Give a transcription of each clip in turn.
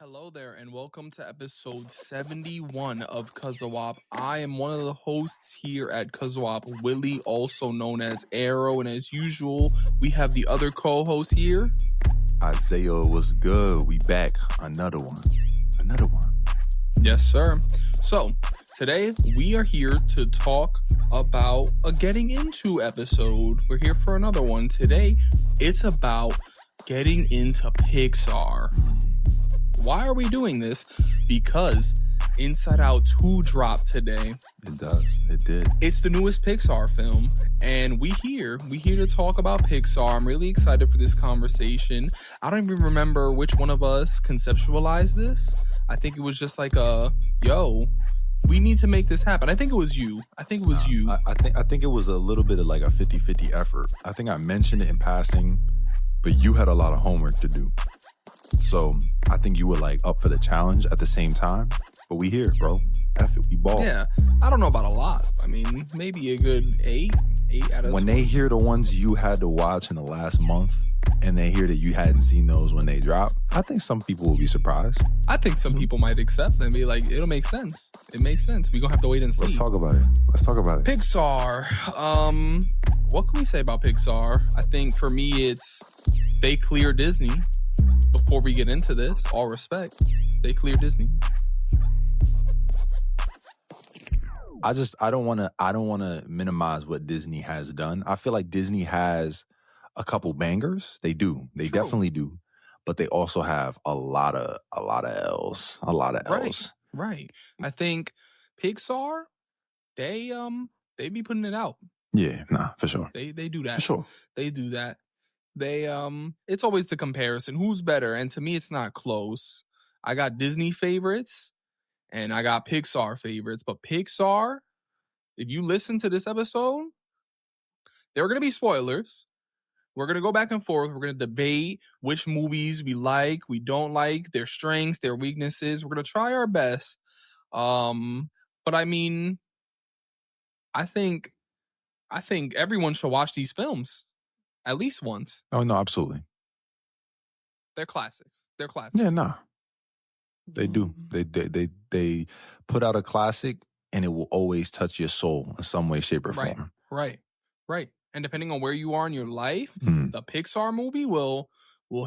Hello there, and welcome to episode 71 of Cuzzo-Op. I am one of the hosts here at Cuzzo-Op, Willie, also known as Arrow, and as usual, we have the other co-host here. Isaiah, was good. We back. Another one. Yes, sir. So, today we are here to talk about a getting into episode. We're here for another one. Today, it's about getting into Pixar. Why are we doing this? Because Inside Out 2 dropped today. It does. It did. It's the newest Pixar film, and we here to talk about Pixar. I'm really excited for this conversation. I don't even remember which one of us conceptualized this. I think it was just like we need to make this happen. I think it was you. I think it was a little bit of like a 50-50 effort. I think I mentioned it in passing, but you had a lot of homework to do. So I think you were like up for the challenge at the same time. But we here, bro. F it, we ball. Yeah, I don't know about a lot. I mean, maybe a good 8 out of 10. When they hear the ones you had to watch in the last month, and they hear that you hadn't seen those when they drop, I think some people will be surprised. I think some people might accept and be like, it'll make sense. It makes sense. We're going to have to wait and see. Let's talk about it. Pixar. What can we say about Pixar? I think for me, it's they clear Disney. Before we get into this, all respect, they clear Disney. I don't want to minimize what Disney has done. I feel like Disney has a couple bangers. They do. They True. definitely do. But they also have a lot of L's. Right. I think Pixar, they be putting it out. Yeah, for sure. They do that. For sure. They do that. It's always the comparison. Who's better? And to me, it's not close. I got Disney favorites and I got Pixar favorites. But Pixar, if you listen to this episode, there are going to be spoilers. We're going to go back and forth. We're going to debate which movies we like, we don't like, their strengths, their weaknesses. We're going to try our best. But I mean, I think everyone should watch these films. At least once. Oh, no, absolutely. They're classics. Yeah, They do. They put out a classic and it will always touch your soul in some way, shape, or form. Right. And depending on where you are in your life, the Pixar movie will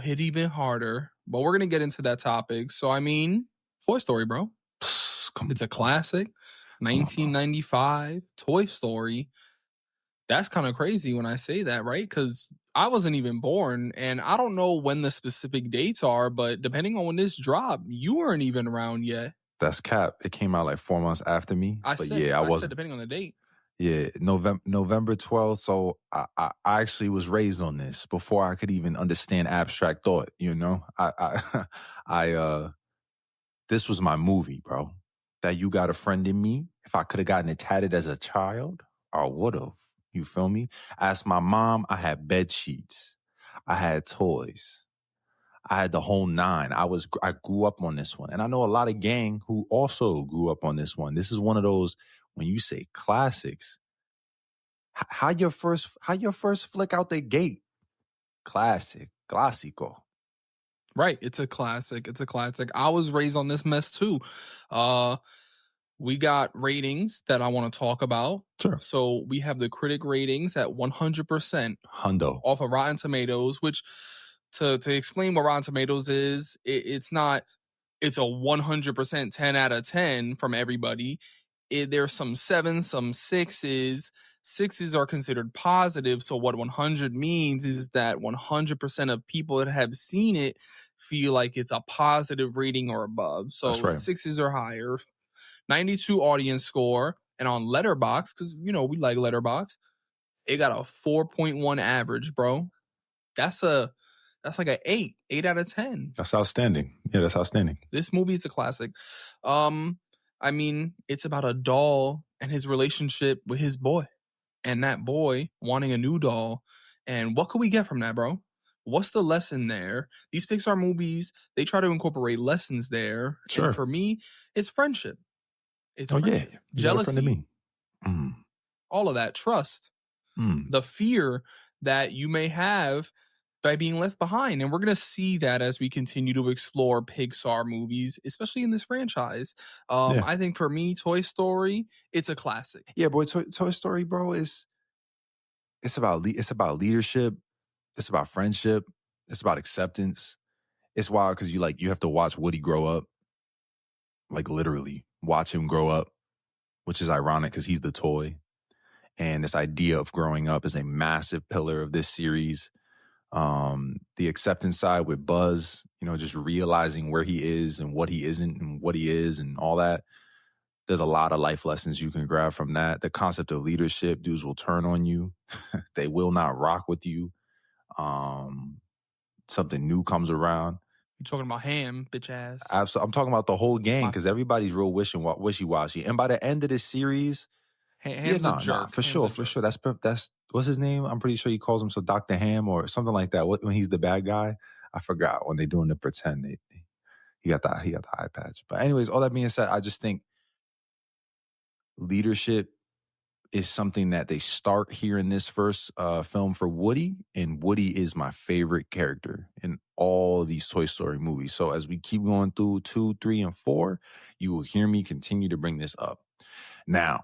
hit even harder. But we're going to get into that topic. So, I mean, Toy Story, bro. It's a classic. 1995 Toy Story. That's kind of crazy when I say that, right? Because I wasn't even born, and I don't know when the specific dates are, but depending on when this dropped, you weren't even around yet. That's cap. It came out like 4 months after me. I wasn't. Depending on the date. Yeah, November 12th. So I actually was raised on this before I could even understand abstract thought. You know, this was my movie, bro. That You Got a Friend in Me. If I could have gotten it tatted as a child, I would have. You feel me? Ask my mom, I had bed sheets. I had toys. I had the whole nine. I grew up on this one. And I know a lot of gang who also grew up on this one. This is one of those, when you say classics, how your first flick out the gate? Classic. Classico. Right. It's a classic. I was raised on this mess too. We got ratings that I want to talk about. Sure. So we have the critic ratings at 100%. Hundo. Off of Rotten Tomatoes, which to explain what Rotten Tomatoes is, it's a 100% 10 out of 10 from everybody. There's some 7s, some 6s. 6s are considered positive. So what 100 means is that 100% of people that have seen it feel like it's a positive rating or above. So That's right. 6s are higher. 92 audience score, and on Letterboxd, because we like Letterboxd, it got a 4.1 average, bro. That's like an 8 out of 10. That's outstanding. Yeah, that's outstanding. This movie is a classic. I mean, it's about a doll and his relationship with his boy, and that boy wanting a new doll. And what could we get from that, bro? What's the lesson there? These Pixar movies, they try to incorporate lessons there. Sure. And for me, it's friendship. It's friendship. Yeah, jealousy, friend of me. All of that, trust, the fear that you may have by being left behind. And we're going to see that as we continue to explore Pixar movies, especially in this franchise. Yeah. I think for me, Toy Story, it's a classic. Yeah, boy, Toy Story, bro, it's about leadership, it's about friendship, it's about acceptance. It's wild because you have to watch Woody grow up, like literally watch him grow up, which is ironic because he's the toy. And this idea of growing up is a massive pillar of this series. The acceptance side with Buzz, just realizing where he is and what he isn't and what he is and all that. There's a lot of life lessons you can grab from that. The concept of leadership, dudes will turn on you. They will not rock with you. Something new comes around. You're talking about Ham, bitch ass. Absolutely. I'm talking about the whole gang because everybody's real wishy-washy. And by the end of this series, Ham's a jerk. For sure. That's what's his name? I'm pretty sure he calls himself Dr. Ham or something like that. When he's the bad guy, I forgot when they're doing the pretend. He got the eye patch. But anyways, all that being said, I just think leadership is something that they start here in this first film for Woody, and Woody is my favorite character in all of these Toy Story movies. So as we keep going through 2, 3, and 4, you will hear me continue to bring this up. Now,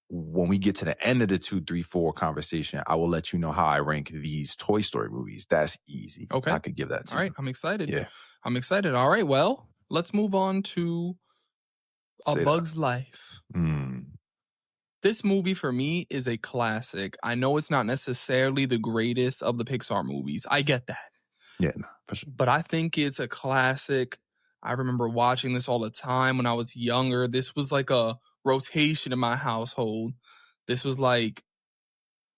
when we get to the end of the 2, 3, 4 conversation, I will let you know how I rank these Toy Story movies. That's easy. Okay. I could give that to you. All right. I'm excited. Yeah. I'm excited. All right. Well, let's move on to A Bug's Life. This movie for me is a classic. I know it's not necessarily the greatest of the Pixar movies. I get that. Yeah, no, for sure. But I think it's a classic. I remember watching this all the time when I was younger. This was like a rotation in my household. This was like,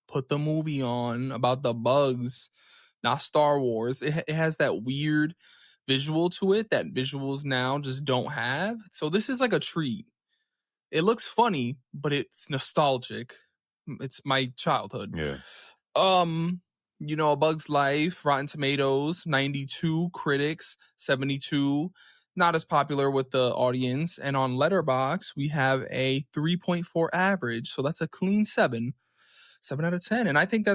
put the movie on about the bugs, not Star Wars. It has that weird visual to it that visuals now just don't have. So this is like a treat. It looks funny, but it's nostalgic. It's my childhood. Yeah. A Bug's Life, Rotten Tomatoes, 92 critics, 72. Not as popular with the audience. And on Letterboxd, we have a 3.4 average. So that's a clean 7 out of 10. And I think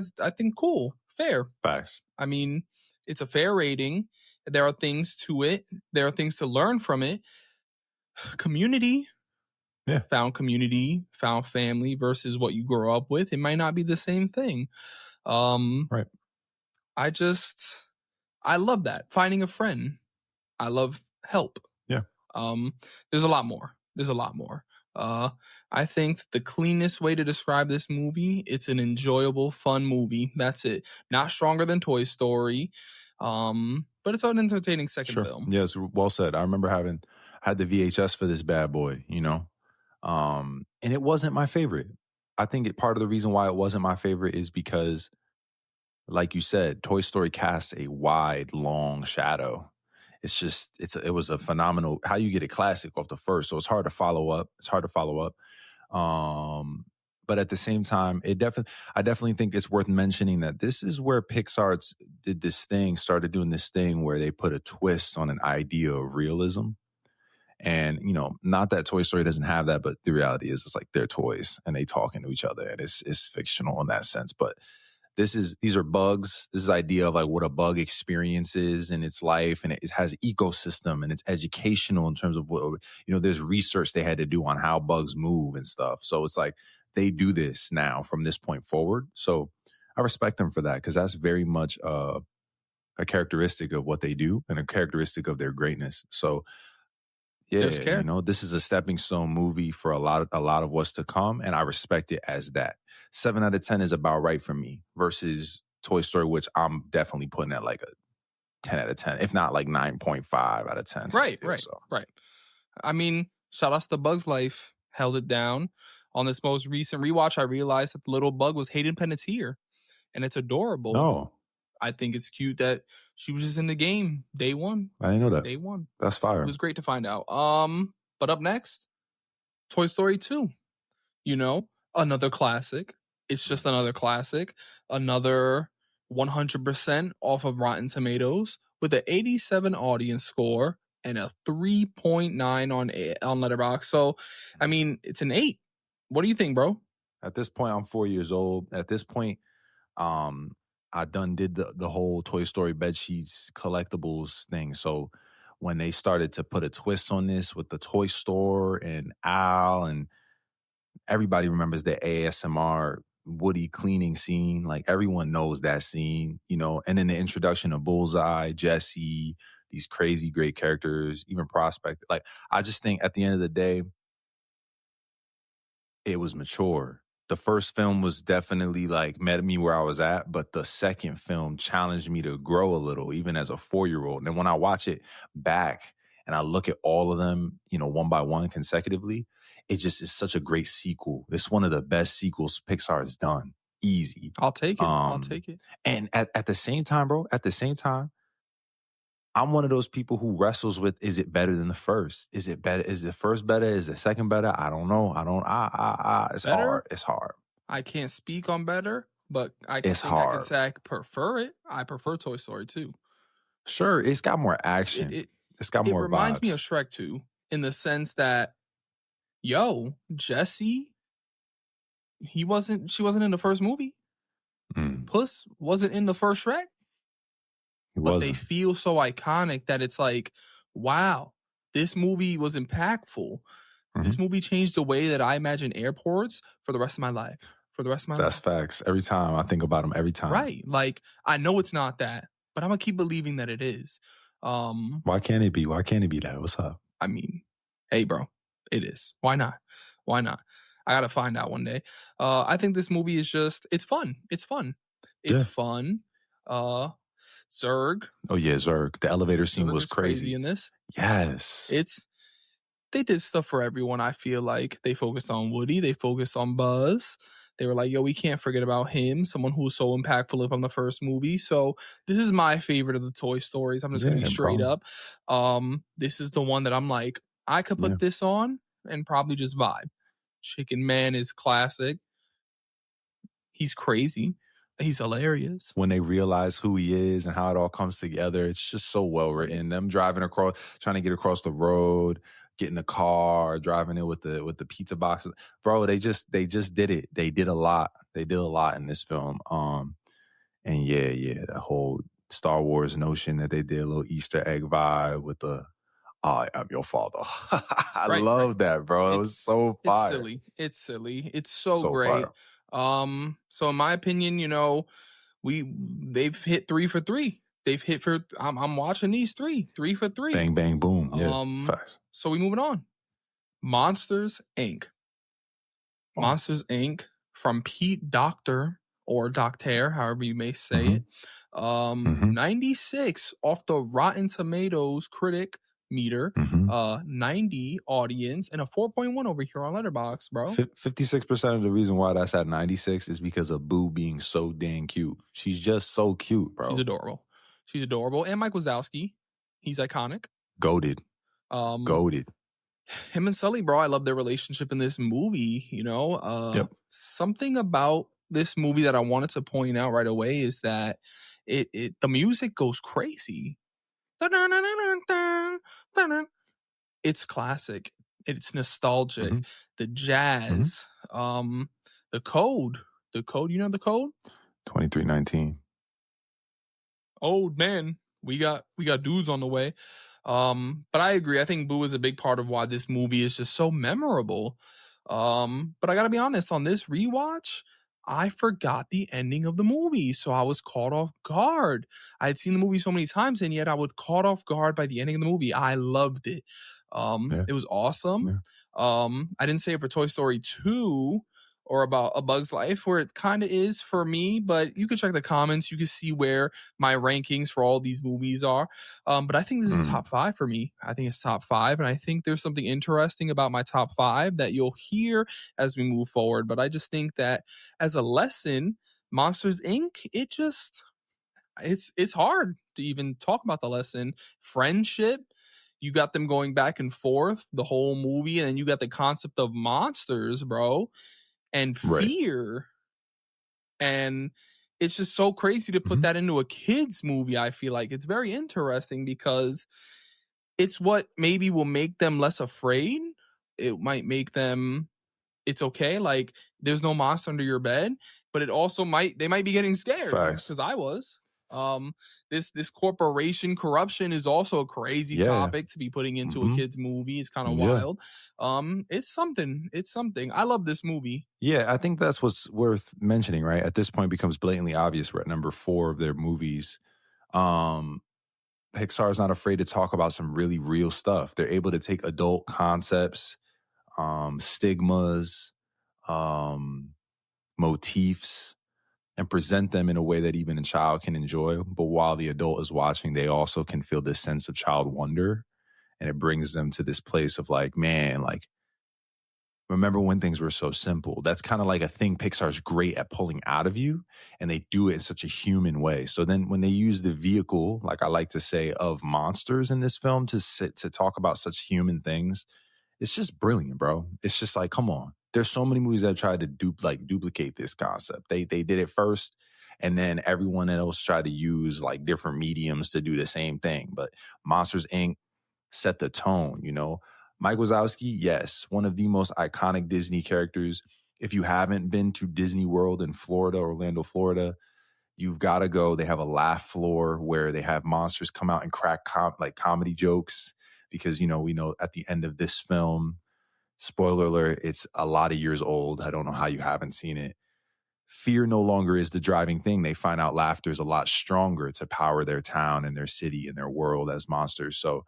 cool, fair. Facts. I mean, it's a fair rating. There are things to it. There are things to learn from it. Community. Yeah. Found community, found family versus what you grow up with. It might not be the same thing. Right. I love that. Finding a friend. I love help. Yeah. There's a lot more. I think the cleanest way to describe this movie, it's an enjoyable, fun movie. That's it. Not stronger than Toy Story. But it's an entertaining second film. Yes, well said. I remember had the VHS for this bad boy, and it wasn't my favorite. I think part of the reason why it wasn't my favorite is because, like you said, Toy Story casts a wide, long shadow. It was a phenomenal, how you get a classic off the first. So it's hard to follow up. But at the same time, I definitely think it's worth mentioning that this is where Pixar started doing this thing where they put a twist on an idea of realism. And, not that Toy Story doesn't have that, but the reality is it's like they're toys and they talking to each other and it's fictional in that sense. But these are bugs. This is idea of like what a bug experience is in its life, and it has ecosystem and it's educational in terms of what, there's research they had to do on how bugs move and stuff. So it's like they do this now from this point forward. So I respect them for that because that's very much a characteristic of what they do and a characteristic of their greatness. So yeah, this is a stepping stone movie for a lot of what's to come, and I respect it as that. 7 out of 10 is about right for me versus Toy Story, which I'm definitely putting at like a 10 out of 10, if not like 9.5 out of 10. Right. I mean, shout out to Bug's Life, held it down. On this most recent rewatch, I realized that the little bug was Hayden Panettiere, and it's adorable. No. I think it's cute that she was just in the game day one. I didn't know that. Day one. That's fire. It was great to find out. But up next, Toy Story 2. Another classic. It's just another classic. Another 100% off of Rotten Tomatoes with an 87 audience score and a 3.9 on Letterboxd. So, I mean, it's an 8. What do you think, bro? At this point, I'm 4 years old. At this point, I done did the whole Toy Story bed sheets collectibles thing. So when they started to put a twist on this with the toy store and Al, and everybody remembers the ASMR Woody cleaning scene. Like everyone knows that scene, you know, and then the introduction of Bullseye, Jesse, these crazy great characters, even Prospect. Like I just think at the end of the day, it was mature. The first film was definitely like met me where I was at, but the second film challenged me to grow a little, even as a 4-year-old. And then when I watch it back and I look at all of them, you know, one by one consecutively, it just is such a great sequel. It's one of the best sequels Pixar has done. Easy. I'll take it. I'll Um, take it. and at the same time, bro, at the same time, I'm one of those people who wrestles with, is it better than the first? Is it better? Is the first better? Is the second better? I don't know. It's Better? hard. It's hard. I can't speak on better, but I It's think I could hard. say I prefer it. I prefer Toy Story 2. Sure, it's got more action. It's got more reminds me of vibes. Shrek 2 in the sense that, Jesse, she wasn't in the first movie. Mm, Puss wasn't in the first Shrek, it but they wasn't. feel so iconic that it's like, wow, this movie was impactful. This Mhm. movie changed the way that I imagine airports for the rest of my life. That's facts. Every time I think about them, every time. Right. Like, I know it's not that, but I'm going to keep believing that it is. Why can't it be? Why can't it be that? What's up? I mean, hey, bro, it is. Why not? Why not? I got to find out one day. I think this movie is just, it's fun. It's fun. It's Yeah. fun. Zurg. Oh yeah, Zurg. The elevator scene Zurg was is crazy crazy. in this. Yes. They did stuff for everyone. I feel like they focused on Woody. They focused on Buzz. They were like, yo, we can't forget about him, someone who was so impactful from the first movie. So this is my favorite of the Toy Stories. I'm just going to be straight up. This is the one that I'm like, I could put this on and probably just vibe. Chicken Man is classic. He's crazy. He's hilarious. When they realize who he is and how it all comes together, it's just so well written. Them driving across, trying to get across the road, get in the car, driving it with the pizza boxes. Bro, they just did it. They did a lot. They did a lot in this film. And yeah, the whole Star Wars notion that they did, a little Easter egg vibe with the I am your father. I love that, bro. It was so fire. It's silly. It's so great. Fire. So in my opinion, they've hit 3 for 3. They've hit for I'm watching these 3 for 3. Bang bang boom. Yeah. Facts. So we moving on. Monsters Inc. Monsters Inc. from Pete Docter or Docter, however you may say it. 96 off the Rotten Tomatoes critic meter, 90 audience, and a 4.1 over here on Letterboxd, bro. 56% of the reason why that's at 96 is because of Boo being so dang cute. She's just so cute, bro. She's adorable. And Mike Wazowski, he's iconic. Goated. Goated. Him and Sully, bro, I love their relationship in this movie, Something about this movie that I wanted to point out right away is that the music goes crazy. It's classic. It's nostalgic. The jazz, the code, the code. The code? 2319. Old man, we got dudes on the way. But I agree. I think Boo is a big part of why this movie is just so memorable. But I gotta be honest, on this rewatch, I forgot the ending of the movie, so I was caught off guard. I had seen the movie so many times, and yet I was caught off guard by the ending of the movie. I loved it. It was awesome. I didn't say it for Toy Story 2 or about A Bug's Life, where it kind of is for me, but you can check the comments. You can see where my rankings for all these movies are. But I think this is top 5 for me. I think it's top 5, and I think there's something interesting about my top 5 that you'll hear as we move forward. But I just think that as a lesson, Monsters Inc., it's hard to even talk about the lesson. Friendship, you got them going back and forth the whole movie, and then you got the concept of monsters, bro, and fear. And it's just so crazy to put that into a kid's movie. I feel like it's very interesting because it's what maybe will make them less afraid. It might make them it's okay. Like there's no monster under your bed, but it also they might be getting scared Facts. because I was. Um, this corporation corruption is also a crazy Yeah. topic to be putting into a Hmm. kid's movie. It's kind of Yeah. wild. It's something. It's something. I love this movie. Yeah, I think that's what's worth mentioning, right? At this point, it becomes blatantly obvious. We're at number 4 of their movies. Um, Pixar is not afraid to talk about some really real stuff. They're able to take adult concepts, stigmas, um, motifs, and present them in a way that even a child can enjoy. But while the adult is watching, they also can feel this sense of child wonder. And it brings them to this place of like, man, like, remember when things were so simple? That's kind of like a thing Pixar's great at pulling out of you, and they do it in such a human way. So then when they use the vehicle, like I like to say, of monsters in this film to talk about such human things, it's just brilliant, bro. It's just like, come on. There's so many movies that tried to duplicate this concept. They did it first, and then everyone else tried to use like different mediums to do the same thing. But Monsters Inc. set the tone, you know. Mike Wazowski, yes, one of the most iconic Disney characters. If you haven't been to Disney World in Florida, Orlando, Florida, you've got to go. They have a laugh floor where they have monsters come out and crack comedy jokes because, you know, we know at the end of this film, spoiler alert, it's a lot of years old. I don't know how you haven't seen it. Fear no longer is the driving thing. They find out laughter is a lot stronger to power their town and their city and their world as monsters. So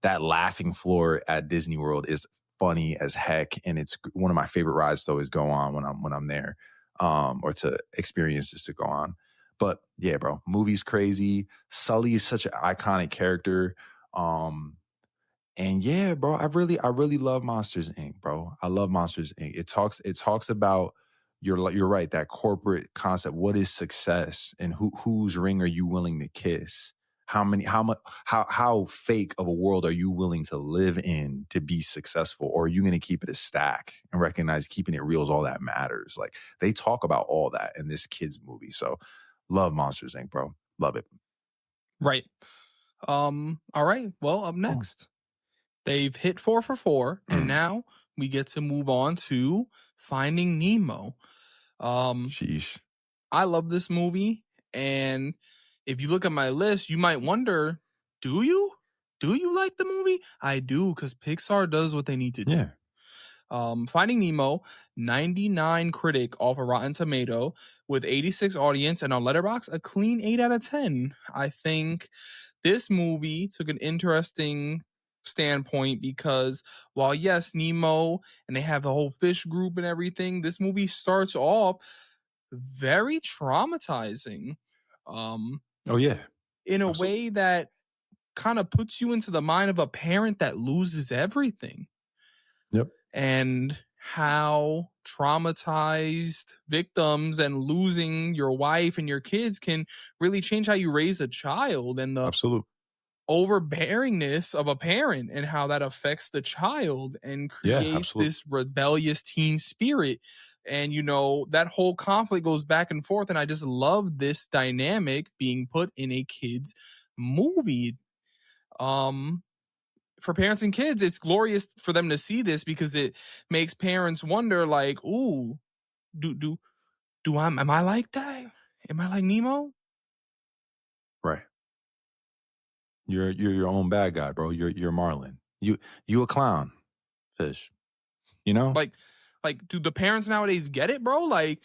that laughing floor at Disney World is funny as heck, and it's one of my favorite rides to always go on when I'm there, or to experiences to go on. But yeah, bro, movie's crazy. Sully is such an iconic character. And yeah, bro, I really love Monsters Inc., bro. I love Monsters Inc. It talks about you're right, that corporate concept. What is success, and whose ring are you willing to kiss? How fake of a world are you willing to live in to be successful? Or are you going to keep it a stack and recognize keeping it real is all that matters? Like they talk about all that in this kid's movie. So love Monsters Inc., bro. Love it. Right. All right. Well, up next, they've hit 4 for 4, and now we get to move on to Finding Nemo. Sheesh. I love this movie, and if you look at my list, you might wonder, do you? Do you like the movie? I do, because Pixar does what they need to do. Yeah. Finding Nemo, 99 critic off of Rotten Tomato with 86 audience, and on Letterboxd, a clean 8 out of 10. I think this movie took an interesting standpoint because while yes, Nemo and they have the whole fish group and everything, this movie starts off very traumatizing. Oh yeah. In a Absolutely. way that kind of puts you into the mind of a parent that loses everything. Yep. And how traumatized victims and losing your wife and your kids can really change how you raise a child, and the Absolutely. overbearingness of a parent and how that affects the child and creates this rebellious teen spirit. And, you know, that whole conflict goes back and forth. And I just love this dynamic being put in a kid's movie. For parents and kids, it's glorious for them to see this because it makes parents wonder, like, ooh, am I like that? Am I like Nemo? Right. You're your own bad guy, bro. You're Marlin. You a clown, fish. You know? Like, do the parents nowadays get it, bro? Like,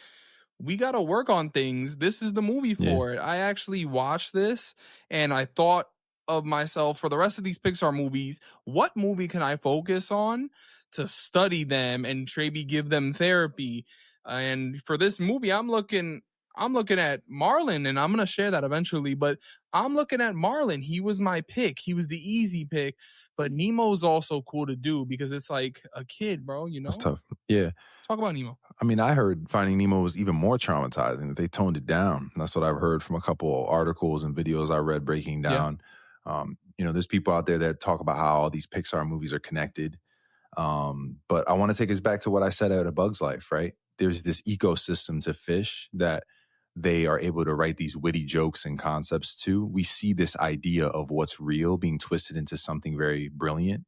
we got to work on things. This is the movie for it. I actually watched this and I thought of myself for the rest of these Pixar movies, what movie can I focus on to study them and maybe give them therapy? And for this movie, I'm looking at Marlin, and I'm going to share that eventually, but I'm looking at Marlin. He was my pick. He was the easy pick, but Nemo's also cool to do because it's like a kid, bro, you know? That's tough. Yeah. Talk about Nemo. I mean, I heard Finding Nemo was even more traumatizing. They toned it down. That's what I've heard from a couple of articles and videos I read breaking down. You know, there's people out there that talk about how all these Pixar movies are connected. But I want to take us back to what I said at A Bug's Life, right? There's this ecosystem to fish that they are able to write these witty jokes and concepts to. We see this idea of what's real being twisted into something very brilliant.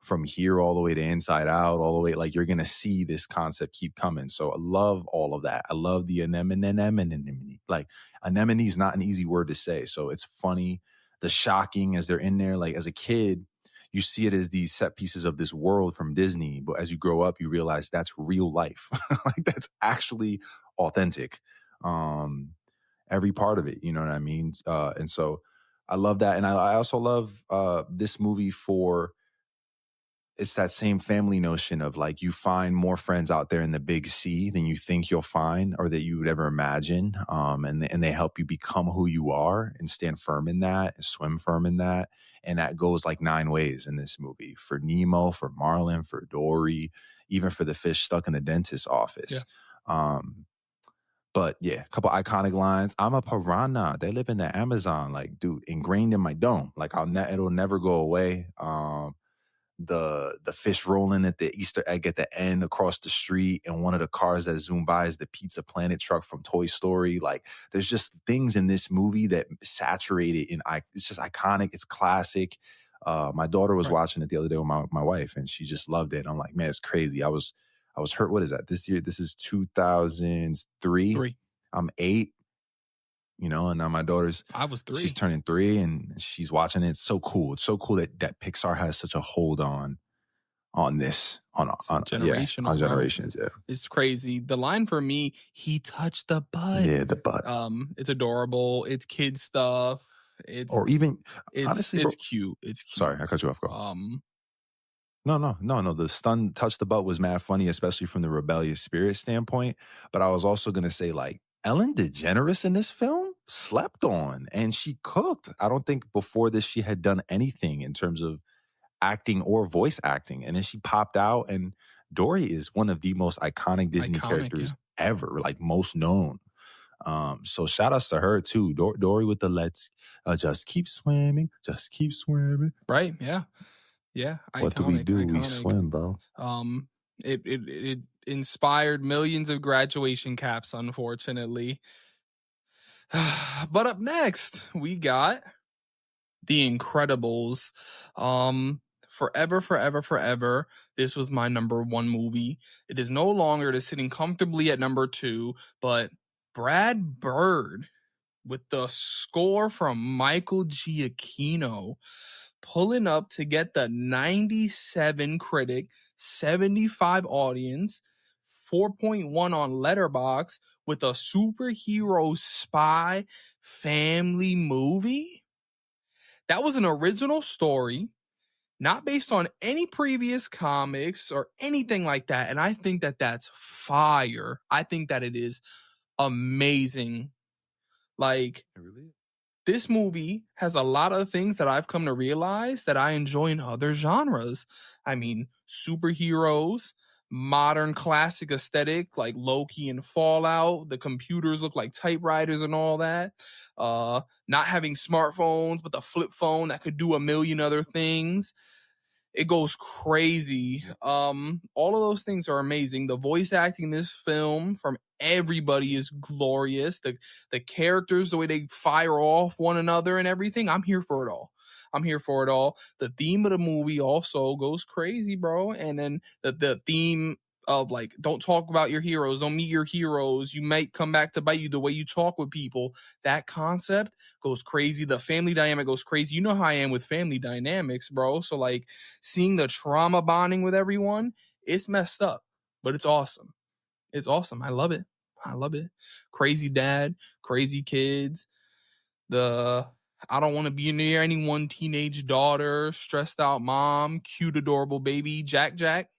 from here all the way to Inside Out, all the way, like you're gonna see this concept keep coming. So I love all of that. I love the anemone. Like anemone is not an easy word to say, so it's funny. The shocking as they're in there, like as a kid, you see it as these set pieces of this world from Disney, but as you grow up, you realize that's real life. Like that's actually authentic. Every part of it, you know what I mean? And so I love that. And I also love this movie for, it's that same family notion of like you find more friends out there in the big sea than you think you'll find or that you would ever imagine. And they help you become who you are and stand firm in that and swim firm in that. And that goes like 9 ways in this movie for Nemo, for Marlin, for Dory, even for the fish stuck in the dentist's office. Yeah. But yeah, a couple iconic lines. I'm a piranha. They live in the Amazon. Like, dude, ingrained in my dome. Like, it'll never go away. The fish rolling at the Easter egg at the end across the street, and one of the cars that zoom by is the Pizza Planet truck from Toy Story. Like, there's just things in this movie that saturate it it's just iconic. It's classic. My daughter was watching it the other day with my wife, and she just loved it. I'm like, man, it's crazy. I was hurt. What is that? This year, this is 2003. I'm 8, you know, and now my daughter's, I was 3. She's turning 3 and she's watching it. It's so cool. It's so cool that Pixar has such a hold on this, on generations. Yeah. It's crazy. The line for me, he touched the butt. Yeah, the butt. It's adorable. It's kid stuff. Honestly, it's cute. It's cute. Sorry, I cut you off. Go. No. The stun touch the butt was mad funny, especially from the rebellious spirit standpoint. But I was also going to say, like, Ellen DeGeneres in this film slept on, and she cooked. I don't think before this she had done anything in terms of acting or voice acting. And then she popped out, and Dory is one of the most iconic Disney characters ever, like most known. So shout outs to her too. Dory with the let's just keep swimming. Right, yeah. Yeah, what do we do? We swim, bro. It inspired millions of graduation caps, unfortunately. But up next, we got The Incredibles. Forever. This was my number 1 movie. It is no longer. It is sitting comfortably at number 2, but Brad Bird with the score from Michael Giacchino pulling up to get the 97 critic, 75 audience, 4.1 on Letterboxd with a superhero spy family movie. That was an original story, not based on any previous comics or anything like that. And I think that that's fire. I think that it is amazing. Like, this movie has a lot of things that I've come to realize that I enjoy in other genres. I mean, superheroes, modern classic aesthetic like Loki and Fallout. The computers look like typewriters and all that. Not having smartphones, but the flip phone that could do a million other things. It goes crazy. All of those things are amazing. The voice acting in this film from everybody is glorious. The characters, the way they fire off one another and everything. I'm here for it all. The theme of the movie also goes crazy, bro. And then the theme of, like, don't talk about your heroes, don't meet your heroes, you might come back to bite you, the way you talk with people, that concept goes crazy. The family dynamic goes crazy. You know how I am with family dynamics, bro. So, like, seeing the trauma bonding with everyone, it's messed up, but it's awesome. I love it. Crazy dad, crazy kids, I don't want to be near anyone teenage daughter, stressed out mom, cute adorable baby, Jack.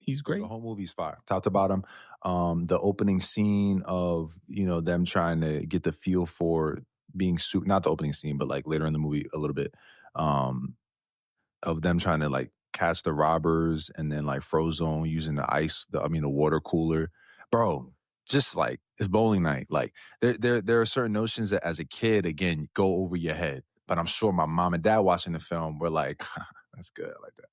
He's great. The whole movie's fire, top to bottom. The opening scene of, you know, them trying to get the feel for being not the opening scene, but like later in the movie a little bit, of them trying to like catch the robbers, and then like Frozone using the water cooler, bro. Just like, it's bowling night. Like, there are certain notions that as a kid, again, go over your head. But I'm sure my mom and dad watching the film were like, that's good, I like that.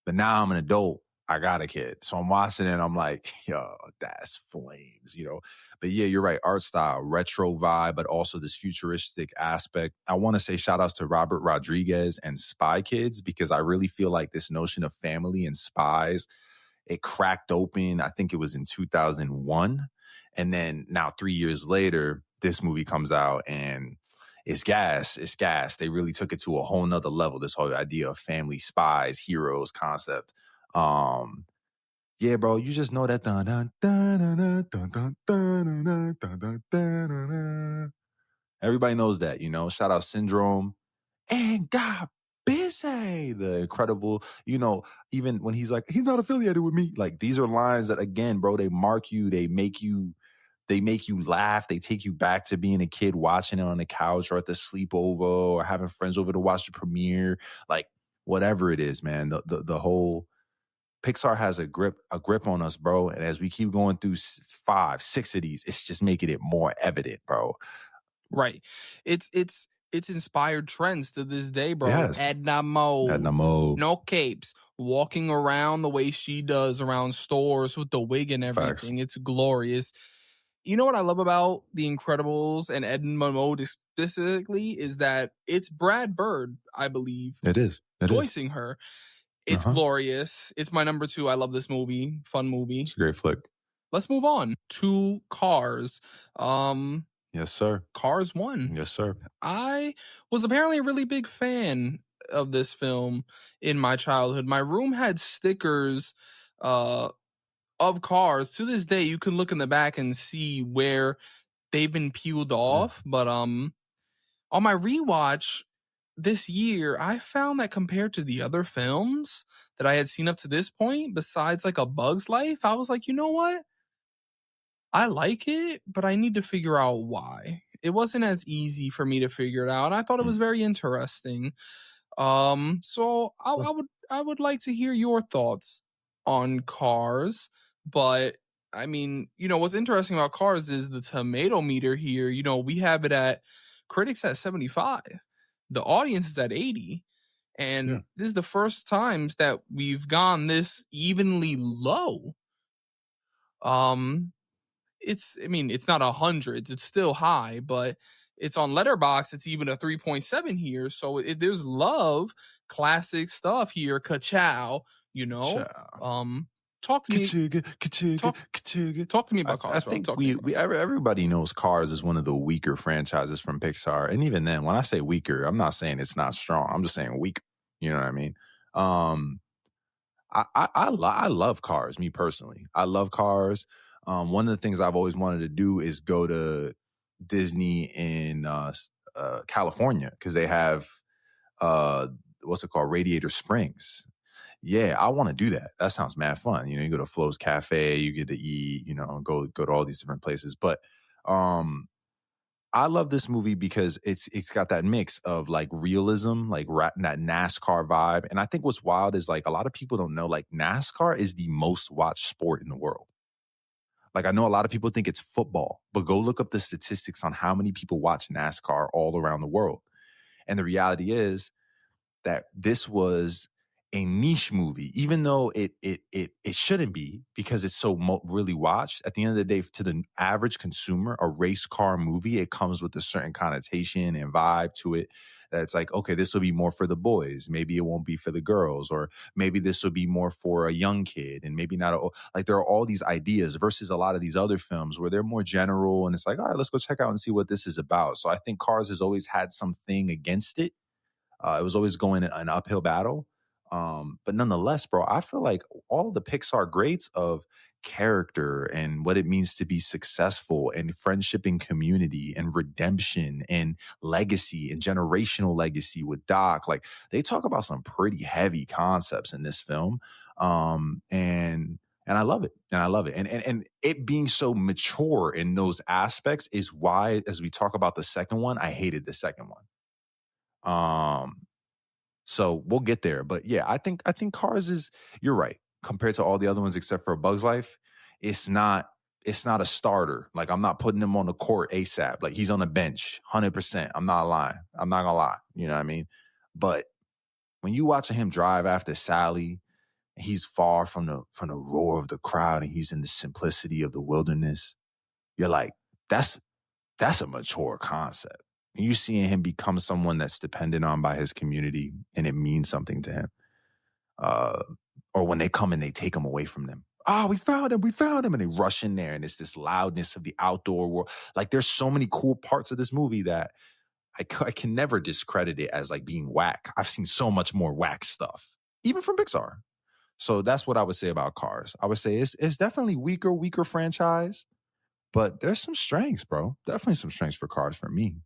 But now I'm an adult, I got a kid. So I'm watching it and I'm like, yo, that's flames, you know? But yeah, you're right. Art style, retro vibe, but also this futuristic aspect. I want to say shout outs to Robert Rodriguez and Spy Kids, because I really feel like this notion of family and spies, it cracked open. I think it was in 2001. And then now 3 years later, this movie comes out and it's gas. It's gas. They really took it to a whole nother level. This whole idea of family, spies, heroes concept. Yeah, bro, you just know that dun dun dun dun dun dun dun dun dun dun dun dun dun. Everybody knows that, you know. Shout out Syndrome and God busy. The incredible, you know, even when he's like, he's not affiliated with me. Like, these are lines that, again, bro, they mark you, they make you laugh. They take you back to being a kid watching it on the couch or at the sleepover or having friends over to watch the premiere. Like, whatever it is, man. The whole Pixar has a grip on us, bro. And as we keep going through 5, 6 of these, it's just making it more evident, bro. Right. It's inspired trends to this day, bro. Yes. Edna Mode. No capes. Walking around the way she does around stores with the wig and everything. Facts. It's glorious. You know what I love about The Incredibles and Edna Mode specifically is that it's Brad Bird, I believe. It is. Voicing her. It's glorious. It's my number 2. I love this movie. Fun movie. It's a great flick. Let's move on to Cars. Yes, sir. Cars 1. Yes, sir. I was apparently a really big fan of this film in my childhood. My room had stickers of Cars. To this day, you can look in the back and see where they've been peeled off. But on my rewatch this year, I found that compared to the other films that I had seen up to this point, besides like A Bug's Life, I was like, you know what? I like it, but I need to figure out why. It wasn't as easy for me to figure it out. And I thought it was very interesting. So I would like to hear your thoughts on Cars. But I mean, you know, what's interesting about Cars is the tomato meter here. You know, we have it at critics at 75. The audience is at 80. And this is the first times that we've gone this evenly low. It's not 100. It's still high, but it's on Letterboxd. It's even a 3.7 here. So there's love, classic stuff here. Ka-chow, you know. Talk to me. Talk to me about Cars. I think everybody knows Cars is one of the weaker franchises from Pixar. And even then, when I say weaker, I'm not saying it's not strong. I'm just saying weak. You know what I mean? I love Cars, me personally. I love Cars. One of the things I've always wanted to do is go to Disney in California, because they have what's it called, Radiator Springs. Yeah, I want to do that. That sounds mad fun. You know, you go to Flo's Cafe, you get to eat, you know, go to all these different places. But I love this movie because it's got that mix of like realism, like that NASCAR vibe. And I think what's wild is like a lot of people don't know, like NASCAR is the most watched sport in the world. Like, I know a lot of people think it's football, but go look up the statistics on how many people watch NASCAR all around the world. And the reality is that this was a niche movie, even though it shouldn't be, because it's so really watched. At the end of the day, to the average consumer, a race car movie, it comes with a certain connotation and vibe to it. That's like, okay, this will be more for the boys. Maybe it won't be for the girls, or maybe this will be more for a young kid, and maybe not. Like, there are all these ideas versus a lot of these other films where they're more general, and it's like, all right, let's go check out and see what this is about. So I think Cars has always had something against it. It was always going an uphill battle. But nonetheless, bro, I feel like all the Pixar greats of character and what it means to be successful, and friendship and community and redemption and legacy and generational legacy with Doc, like, they talk about some pretty heavy concepts in this film. And I love it. And I love it. And it being so mature in those aspects is why, as we talk about the second one, I hated the second one. So we'll get there. But yeah, I think Cars is, you're right. Compared to all the other ones except for A Bug's Life, it's not a starter. Like, I'm not putting him on the court ASAP. Like, he's on the bench, 100%. I'm not lying. I'm not gonna lie. You know what I mean? But when you watching him drive after Sally, He's far from the roar of the crowd, and he's in the simplicity of the wilderness. You're like, that's a mature concept. And you seeing him become someone that's dependent on by his community, and it means something to him. Or when they come and they take him away from them. Oh, we found him. And they rush in there, and it's this loudness of the outdoor world. Like, there's so many cool parts of this movie that I can never discredit it as like being whack. I've seen so much more whack stuff, even from Pixar. So that's what I would say about Cars. I would say it's definitely weaker franchise, but there's some strengths, bro. Definitely some strengths for Cars for me.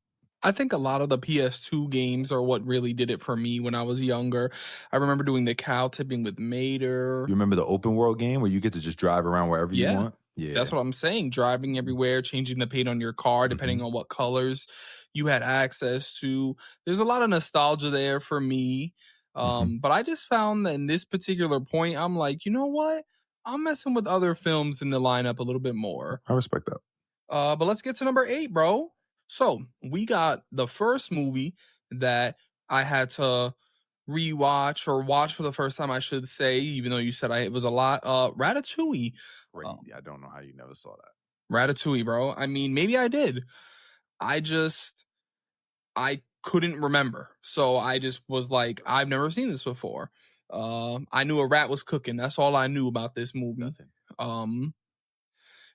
I think a lot of the PS2 games are what really did it for me when I was younger. I remember doing the cow tipping with Mater. You remember the open world game where you get to just drive around wherever you want? Yeah. That's what I'm saying. Driving everywhere, changing the paint on your car, depending on what colors you had access to. There's a lot of nostalgia there for me. But I just found that in this particular point, I'm like, you know what? I'm messing with other films in the lineup a little bit more. I respect that. But let's get to number 8, bro. So we got the first movie that I had to rewatch or watch for the first time, I should say, even though you said it was a lot. Ratatouille. I don't know how you never saw that. Ratatouille, bro. I mean, maybe I did. I couldn't remember. So I just was like, I've never seen this before. I knew a rat was cooking. That's all I knew about this movie. Nothing.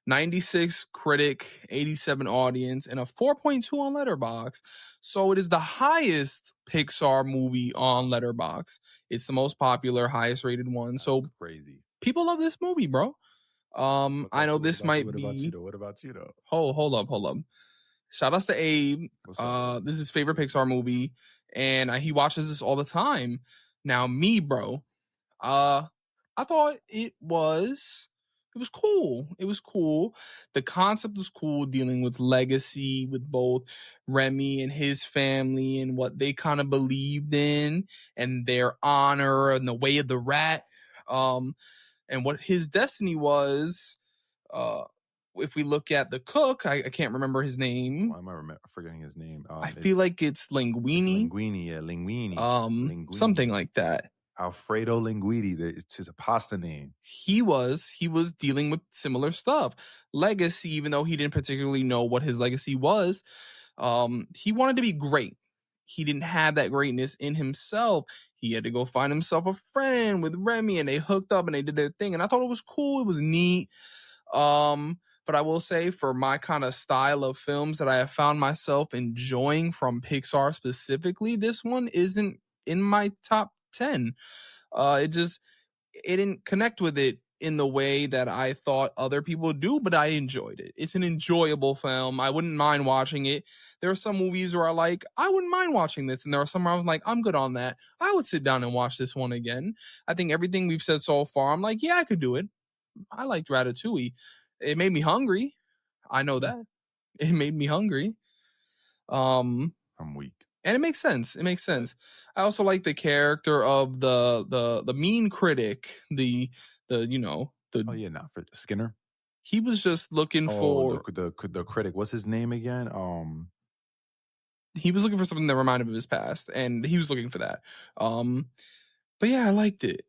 96 critic, 87 audience, and a 4.2 on Letterboxd. So it is the highest Pixar movie on Letterboxd. It's the most popular, highest rated one. That's so crazy. People love this movie, bro. I know this might be. What about you though? Hold up. Shout outs to Abe. This is his favorite Pixar movie, and he watches this all the time. Now, me, bro, I thought it was cool. It was cool. The concept was cool, dealing with legacy with both Remy and his family and what they kind of believed in and their honor and the way of the rat, and what his destiny was. If we look at the cook, I can't remember his name. Why am I forgetting his name? I feel like it's Linguini. Linguini. Something like that. Alfredo Linguini. It's his pasta name. He was dealing with similar stuff. Legacy, even though he didn't particularly know what his legacy was, he wanted to be great. He didn't have that greatness in himself. He had to go find himself a friend with Remy, and they hooked up and they did their thing. And I thought it was cool. It was neat. But I will say, for my kind of style of films that I have found myself enjoying from Pixar specifically, this one isn't in my top 10. It didn't connect with it in the way that I thought other people do, but I enjoyed it. It's an enjoyable film. I wouldn't mind watching it. There are some movies where I wouldn't mind watching this, and there are some where I'm like, I'm good on that. I would sit down and watch this one again. I think everything we've said so far, I'm like, yeah, I could do it. I liked Ratatouille. It made me hungry. I know that. It made me hungry. I'm weak. And it makes sense. I also like the character of the mean critic, for Skinner. He was just looking for the critic. What's his name again? He was looking for something that reminded him of his past, and he was looking for that. But yeah, I liked it.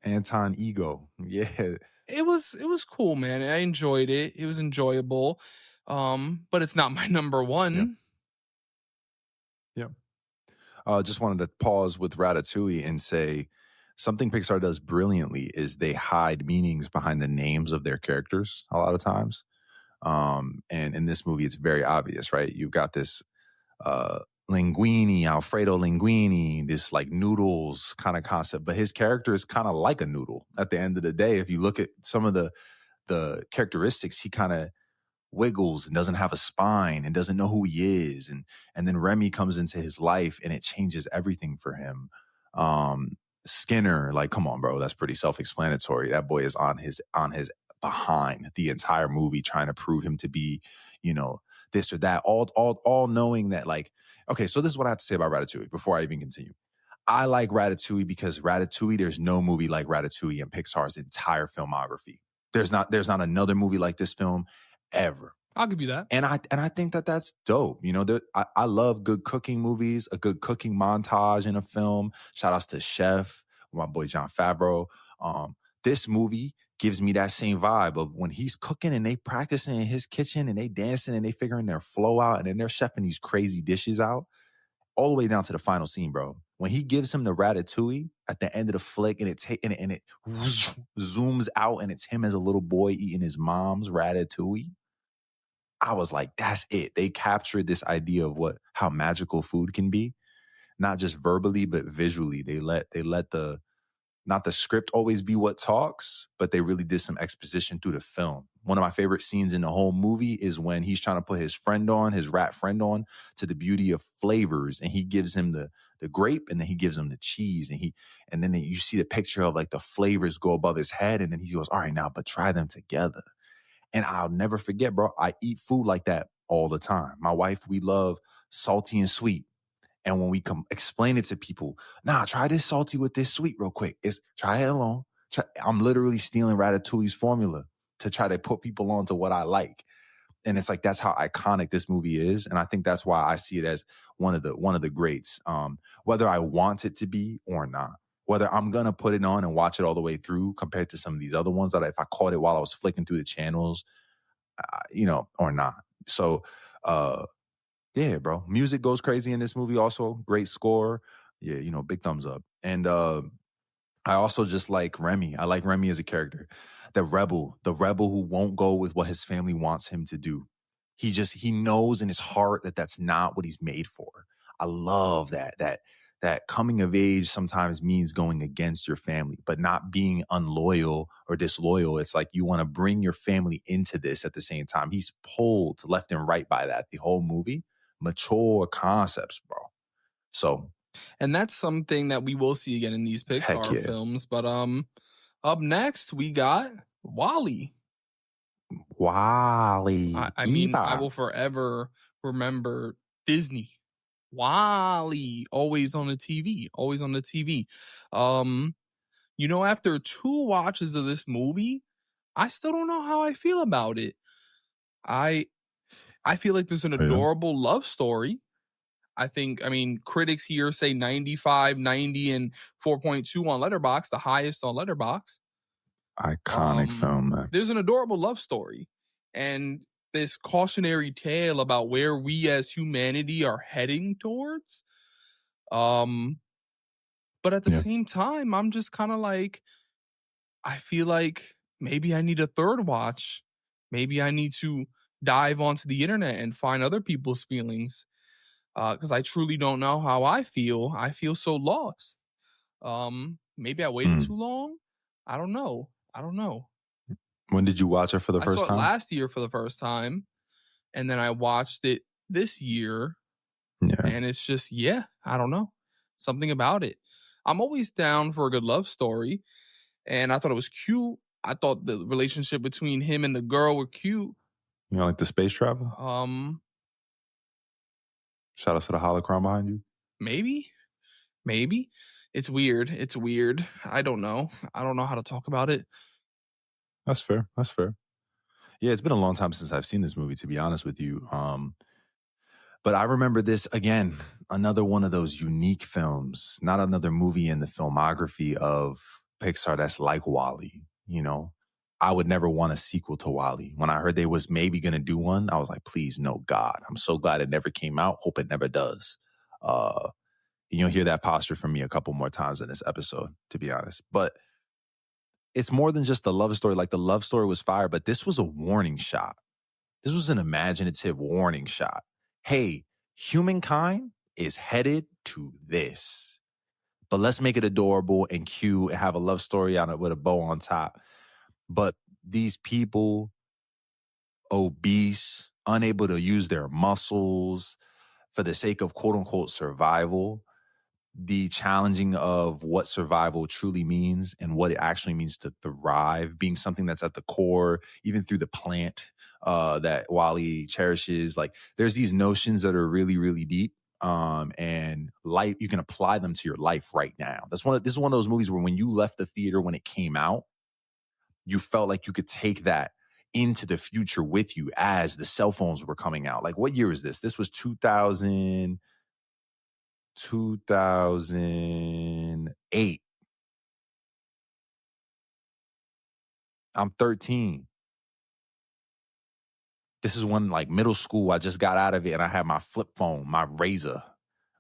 Anton Ego. Yeah. It was cool, man. I enjoyed it. It was enjoyable. But it's not my number one. Yeah. Just wanted to pause with Ratatouille and say something Pixar does brilliantly is they hide meanings behind the names of their characters a lot of times. And in this movie, it's very obvious, right? You've got this Linguini, Alfredo Linguini, this like noodles kind of concept, but his character is kind of like a noodle at the end of the day. If you look at some of the characteristics, he kind of wiggles and doesn't have a spine and doesn't know who he is. And then Remy comes into his life and it changes everything for him. Skinner, like, come on, bro, that's pretty self-explanatory. That boy is on his behind the entire movie trying to prove him to be, this or that, all knowing that, like, okay, so this is what I have to say about Ratatouille before I even continue. I like Ratatouille because there's no movie like Ratatouille in Pixar's entire filmography. There's not another movie like this film ever. I'll give you that. And I think that that's dope. I love good cooking movies, a good cooking montage in a film. Shout outs to Chef my boy Jon Favreau. This movie gives me that same vibe of when he's cooking and they practicing in his kitchen and they dancing and they figuring their flow out and then they're chefing these crazy dishes out all the way down to the final scene, bro. When he gives him the ratatouille at the end of the flick and it zooms out and it's him as a little boy eating his mom's ratatouille, I was like, that's it. They captured this idea of how magical food can be, not just verbally, but visually. They let the not the script always be what talks, but they really did some exposition through the film. One of my favorite scenes in the whole movie is when he's trying to put his rat friend on to the beauty of flavors. And he gives him the grape and then he gives him the cheese. And then you see the picture of like the flavors go above his head. And then he goes, all right, now, but try them together. And I'll never forget, bro, I eat food like that all the time. My wife, we love salty and sweet. And when we explain it to people, try this salty with this sweet real quick. Try it alone. I'm literally stealing Ratatouille's formula to try to put people on to what I like. And it's like, that's how iconic this movie is. And I think that's why I see it as one of the greats, whether I want it to be or not, whether I'm going to put it on and watch it all the way through compared to some of these other ones that if I caught it while I was flicking through the channels, or not. So, yeah, bro. Music goes crazy in this movie also. Great score. Yeah, big thumbs up. And I also just like Remy. I like Remy as a character. The rebel who won't go with what his family wants him to do. He knows in his heart that that's not what he's made for. I love that coming of age sometimes means going against your family, but not being unloyal or disloyal. It's like you want to bring your family into this at the same time. He's pulled left and right by that the whole movie. Mature concepts, bro. So, and that's something that we will see again in these Pixar films. But up next we got Walle. I mean, I will forever remember Disney. Walle, always on the TV. After 2 watches of this movie, I still don't know how I feel about it. I feel like there's an adorable love story. I mean, critics here say 95, 90, and 4.2 on Letterboxd, the highest on Letterboxd. Iconic film, man. There's an adorable love story. And this cautionary tale about where we as humanity are heading towards. But at the same time, I'm just kind of like, I feel like maybe I need a third watch. Maybe I need to dive onto the internet and find other people's feelings. Because I truly don't know how I feel. I feel so lost. Maybe I waited too long. I don't know. When did you watch it for the first time? I saw it last year for the first time. And then I watched it this year. Yeah. And it's just, I don't know. Something about it. I'm always down for a good love story. And I thought it was cute. I thought the relationship between him and the girl were cute. You know, like the space travel? Shout out to the holocron behind you. Maybe. It's weird. I don't know how to talk about it. That's fair. Yeah, it's been a long time since I've seen this movie, to be honest with you. But I remember this, again, another one of those unique films, not another movie in the filmography of Pixar that's like WALL-E. I would never want a sequel to WALL-E. When I heard they was maybe going to do one, I was like, please, no, God. I'm so glad it never came out. Hope it never does. You'll hear that posture from me a couple more times in this episode, to be honest. But it's more than just a love story. Like, the love story was fire, but this was a warning shot. This was an imaginative warning shot. Hey, humankind is headed to this. But let's make it adorable and cute and have a love story on it with a bow on top. But these people, obese, unable to use their muscles for the sake of quote unquote survival, the challenging of what survival truly means and what it actually means to thrive, being something that's at the core, even through the plant that WALL-E cherishes. Like, there's these notions that are really, really deep. And life, you can apply them to your life right now. This is one of those movies where when you left the theater when it came out, you felt like you could take that into the future with you as the cell phones were coming out. Like, what year is this? This was 2008. I'm 13. This is when, like, middle school, I just got out of it and I had my flip phone, my Razor,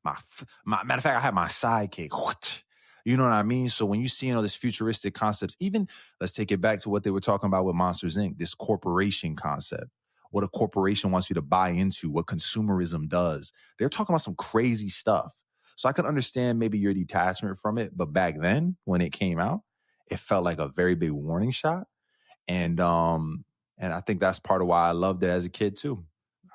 my matter of fact, I had my Sidekick. What? You know what I mean? So when you see, this futuristic concepts, even let's take it back to what they were talking about with Monsters Inc., this corporation concept, what a corporation wants you to buy into, what consumerism does. They're talking about some crazy stuff. So I can understand maybe your detachment from it, but back then when it came out, it felt like a very big warning shot. And I think that's part of why I loved it as a kid too.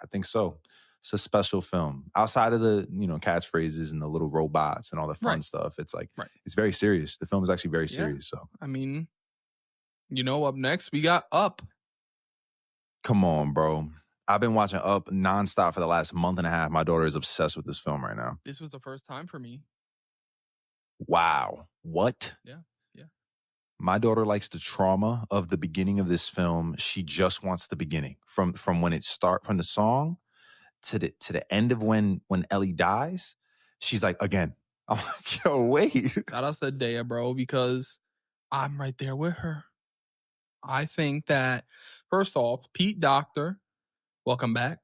I think so. It's a special film. Outside of the, catchphrases and the little robots and all the fun stuff, it's like, it's very serious. The film is actually very serious. So, I mean, up next we got Up. Come on, bro. I've been watching Up nonstop for the last month and a half. My daughter is obsessed with this film right now. This was the first time for me. Wow. What? Yeah. My daughter likes the trauma of the beginning of this film. She just wants the beginning from when it starts, from the song to the end of when Ellie dies. She's like, again. I'm like, yo, wait. Shout out to Dea, bro, because I'm right there with her. I think that, first off, Pete Docter, welcome back.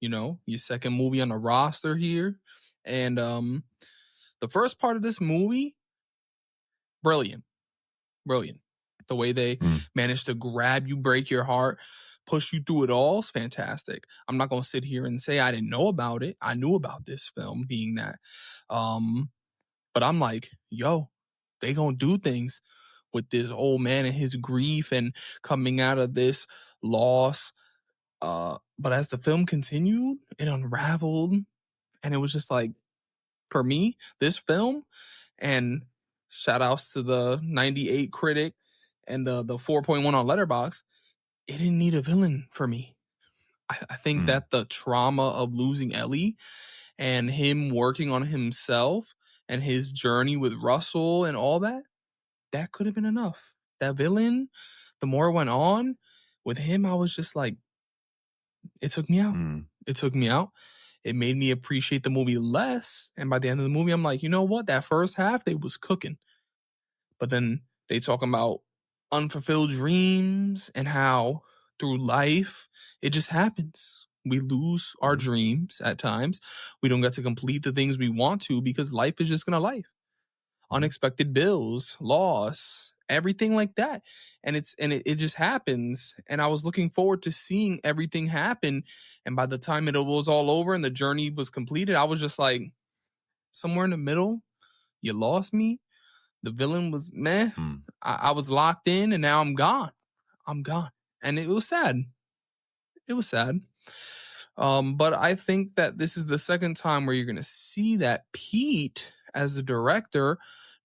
Your second movie on the roster here. And the first part of this movie, brilliant. The way they managed to grab you, break your heart, push you through it all is fantastic. I'm not going to sit here and say I didn't know about it. I knew about this film being that. But I'm like, yo, they going to do things with this old man and his grief and coming out of this loss. But as the film continued, it unraveled. And it was just like, for me, this film, and shout outs to the 98 critic and the 4.1 on Letterboxd, it didn't need a villain for me. I think that the trauma of losing Ellie and him working on himself and his journey with Russell and all that could have been enough. That villain, the more it went on with him, I was just like, it took me out. It took me out. It made me appreciate the movie less. And by the end of the movie, I'm like, you know what? That first half, they was cooking. But then they talking about unfulfilled dreams and how through life, it just happens. We lose our dreams at times. We don't get to complete the things we want to because life is just going to life. Unexpected bills, loss, everything like that. And it just happens. And I was looking forward to seeing everything happen. And by the time it was all over and the journey was completed, I was just like, somewhere in the middle, you lost me. The villain was meh. I was locked in and now I'm gone. And it was sad. But I think that this is the second time where you're going to see that Pete, as the director,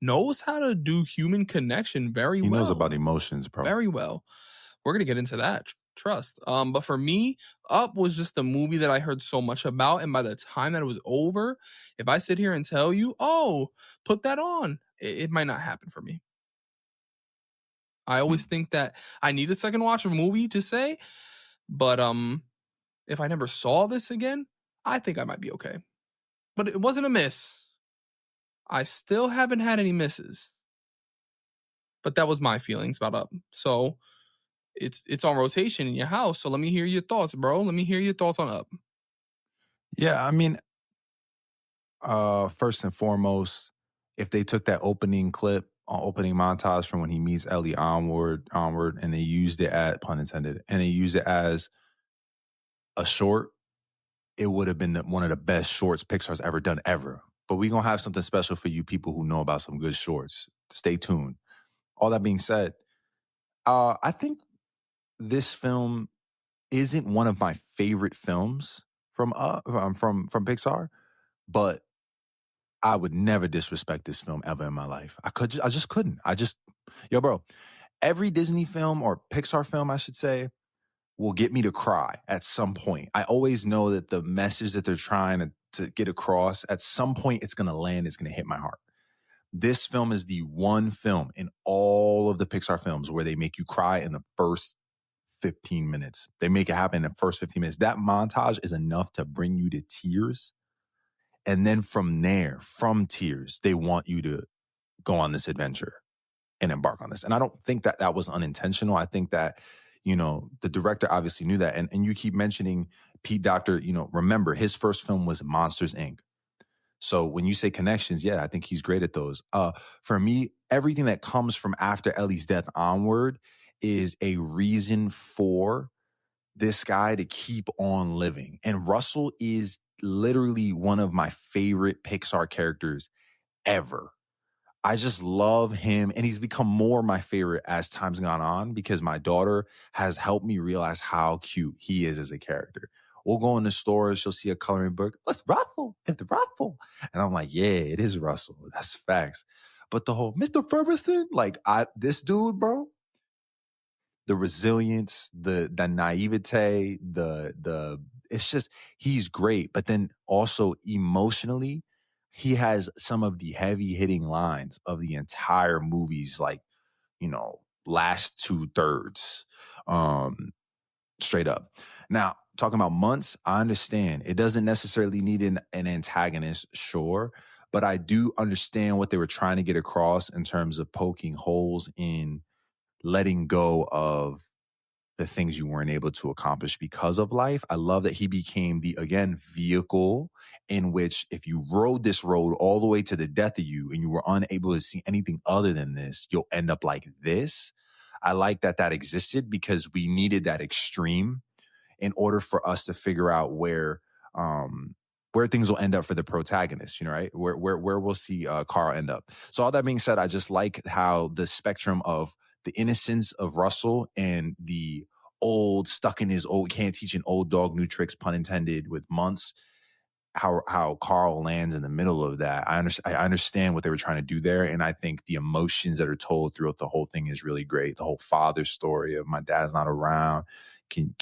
knows how to do human connection very well. He knows about emotions, bro. Very well. We're going to get into that. Trust. But for me, Up was just a movie that I heard so much about. And by the time that it was over, if I sit here and tell you, oh, put that on, it might not happen for me. I always think that I need a second watch of a movie to say, but if I never saw this again, I think I might be okay. But it wasn't a miss. I still haven't had any misses. But that was my feelings about Up. So it's on rotation in your house. So let me hear your thoughts, bro. Let me hear your thoughts on Up. Yeah, I mean, first and foremost, if they took that opening montage from when he meets Ellie onward, and they used it pun intended, and they used it as a short, it would have been one of the best shorts Pixar's ever done ever. But we're going to have something special for you people who know about some good shorts. Stay tuned. All that being said, I think this film isn't one of my favorite films from Pixar, but I would never disrespect this film ever in my life. I just couldn't. Yo, bro, every Disney film or Pixar film, I should say, will get me to cry at some point. I always know that the message that they're trying to get across, at some point it's going to land, it's going to hit my heart. This film is the one film in all of the Pixar films where they make you cry in the first 15 minutes. They make it happen in the first 15 minutes. That montage is enough to bring you to tears. And then from there, from tears, they want you to go on this adventure. and embark on this. And I don't think that that was unintentional. I think that, you know, the director obviously knew that. And you keep mentioning Pete Docter, you know, remember his first film was Monsters, Inc. So when you say connections, yeah, I think he's great at those. For me, everything that comes from after Ellie's death onward is a reason for this guy to keep on living. And Russell is literally one of my favorite Pixar characters ever. I just love him, and he's become more my favorite as time's gone on because my daughter has helped me realize how cute he is as a character. We'll go in the stores, she'll see a coloring book. It's Russell, it's Russell. And I'm like, yeah, it is Russell. That's facts. But the whole Mr. Ferguson, like this dude, bro, the resilience, the naivete, the it's just he's great. But then also emotionally, he has some of the heavy hitting lines of the entire movies, like, you know, last 2/3. Straight up. Now, talking about months, I understand it doesn't necessarily need an antagonist, sure, but I do understand what they were trying to get across in terms of poking holes in letting go of the things you weren't able to accomplish because of life. I love that he became the, again, vehicle in which if you rode this road all the way to the death of you and you were unable to see anything other than this, you'll end up like this. I like that that existed because we needed that extreme in order for us to figure out where things will end up for the protagonist, you know, right? Where we'll see Carl end up. So all that being said, I just like how the spectrum of the innocence of Russell and the old stuck in his old, can't teach an old dog new tricks, pun intended, with months, how Carl lands in the middle of that. I understand what they were trying to do there. And I think the emotions that are told throughout the whole thing is really great. The whole father story of my dad's not around. Can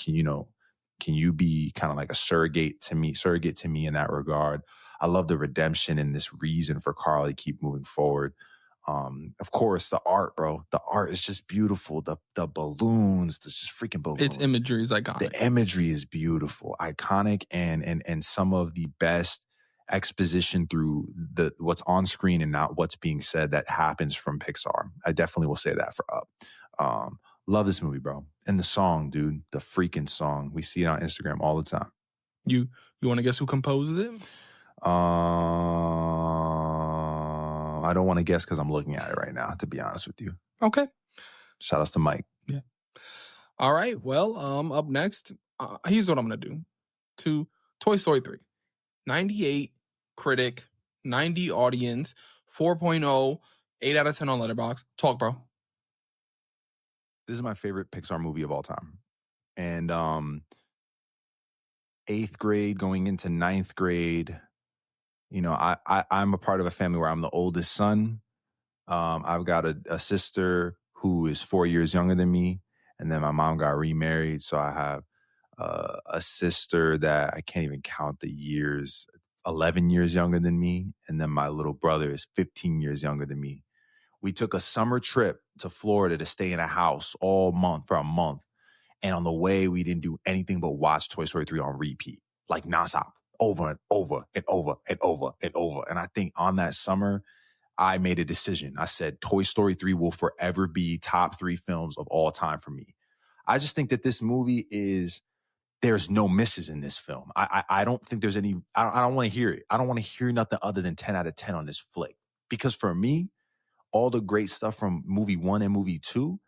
you be kind of like a surrogate to me in that regard? I love the redemption and this reason for Carl to keep moving forward. Of course, the art, bro. The art is just beautiful. The balloons, the just freaking balloons. Its imagery is iconic. The imagery is beautiful, iconic, and some of the best exposition through what's on screen and not what's being said that happens from Pixar. I definitely will say that for Up. Love this movie, bro. And the song, dude, the freaking song. We see it on Instagram all the time. You want to guess who composed it? I don't want to guess because I'm looking at it right now, to be honest with you. Okay. Shout outs to Mike. Yeah. All right. Well, up next, here's what I'm going to do. To Toy Story 3. 98 critic, 90 audience, 4.0, 8 out of 10 on Letterboxd. Talk, bro. This is my favorite Pixar movie of all time. And 8th grade going into 9th grade, you know, I'm a part of a family where I'm the oldest son. I've got a sister who is 4 years younger than me. And then my mom got remarried. So I have a sister that I can't even count the years, 11 years younger than me. And then my little brother is 15 years younger than me. We took a summer trip to Florida to stay in a house all month for a month. And on the way, we didn't do anything but watch Toy Story 3 on repeat, like nonstop, over and over and over and over and over. And I think on that summer, I made a decision. I said, Toy Story 3 will forever be top 3 films of all time for me. I just think that this movie there's no misses in this film. I don't think there's any, I don't want to hear it. I don't want to hear nothing other than 10 out of 10 on this flick. Because for me, all the great stuff from movie 1 and movie 2,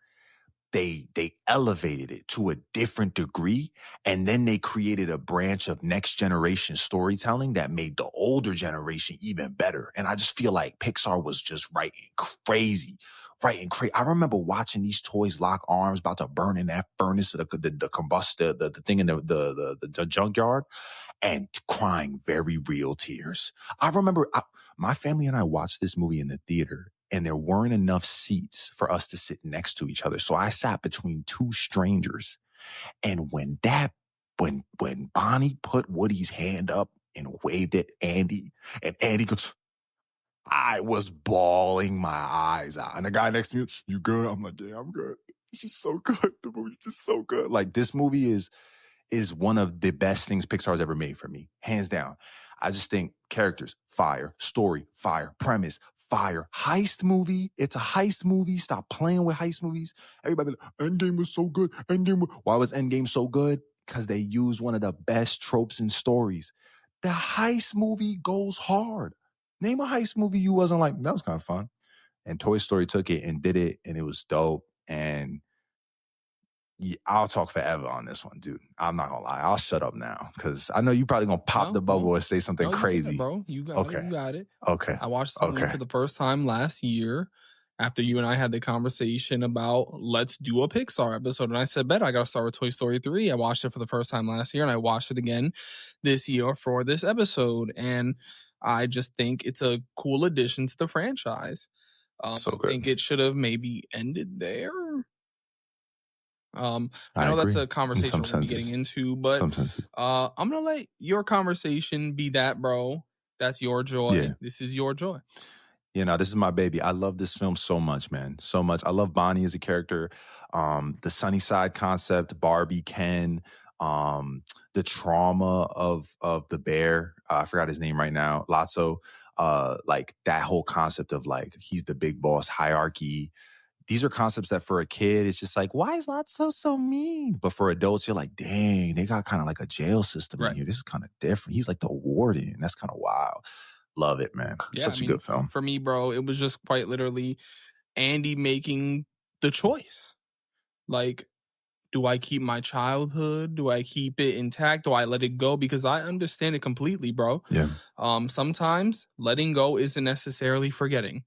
they elevated it to a different degree. And then they created a branch of next generation storytelling that made the older generation even better. And I just feel like Pixar was just writing crazy. I remember watching these toys lock arms about to burn in that furnace, the combustor, the thing in the junkyard, and crying very real tears. I remember my family and I watched this movie in the theater, and there weren't enough seats for us to sit next to each other. So I sat between 2 strangers. And when Bonnie put Woody's hand up and waved at Andy, and Andy goes, I was bawling my eyes out. And the guy next to me, you good? I'm like, yeah, I'm good. It's just so good. The movie's just so good. Like, this movie is one of the best things Pixar's ever made for me, hands down. I just think characters, fire, story, fire, premise, fire. Heist movie. It's a heist movie. Stop playing with heist movies. Everybody, Endgame was so good. Why was Endgame so good? Because they used one of the best tropes in stories. The heist movie goes hard. Name a heist movie you wasn't like, that was kind of fun. And Toy Story took it and did it, and it was dope. And yeah, I'll talk forever on this one, dude. I'm not gonna lie. I'll shut up now because I know you probably gonna pop the bubble or say something you crazy. got it, bro. You got Okay. it. You got it. Okay. I watched the movie for the first time last year after you and I had the conversation about let's do a Pixar episode. And I said, bet I got to start with Toy Story 3. I watched it for the first time last year and I watched it again this year for this episode. And I just think it's a cool addition to the franchise. I think it should have maybe ended there. I know that's a conversation we're going to be getting into, but I'm going to let your conversation be that, bro. That's your joy. Yeah. This is your joy. You know, this is my baby. I love this film so much, man. So much. I love Bonnie as a character. The sunny side concept, Barbie, Ken, the trauma of the bear. I forgot his name right now. Lotso. Like that whole concept of like, he's the big boss hierarchy. These are concepts that for a kid, it's just like, why is Lotso so mean? But for adults, you're like, dang, they got kind of like a jail system in here. This is kind of different. He's like the warden. That's kind of wild. Love it, man. Yeah, Such a good film. For me, bro, it was just quite literally Andy making the choice. Like, do I keep my childhood? Do I keep it intact? Do I let it go? Because I understand it completely, bro. Yeah. Sometimes letting go isn't necessarily forgetting.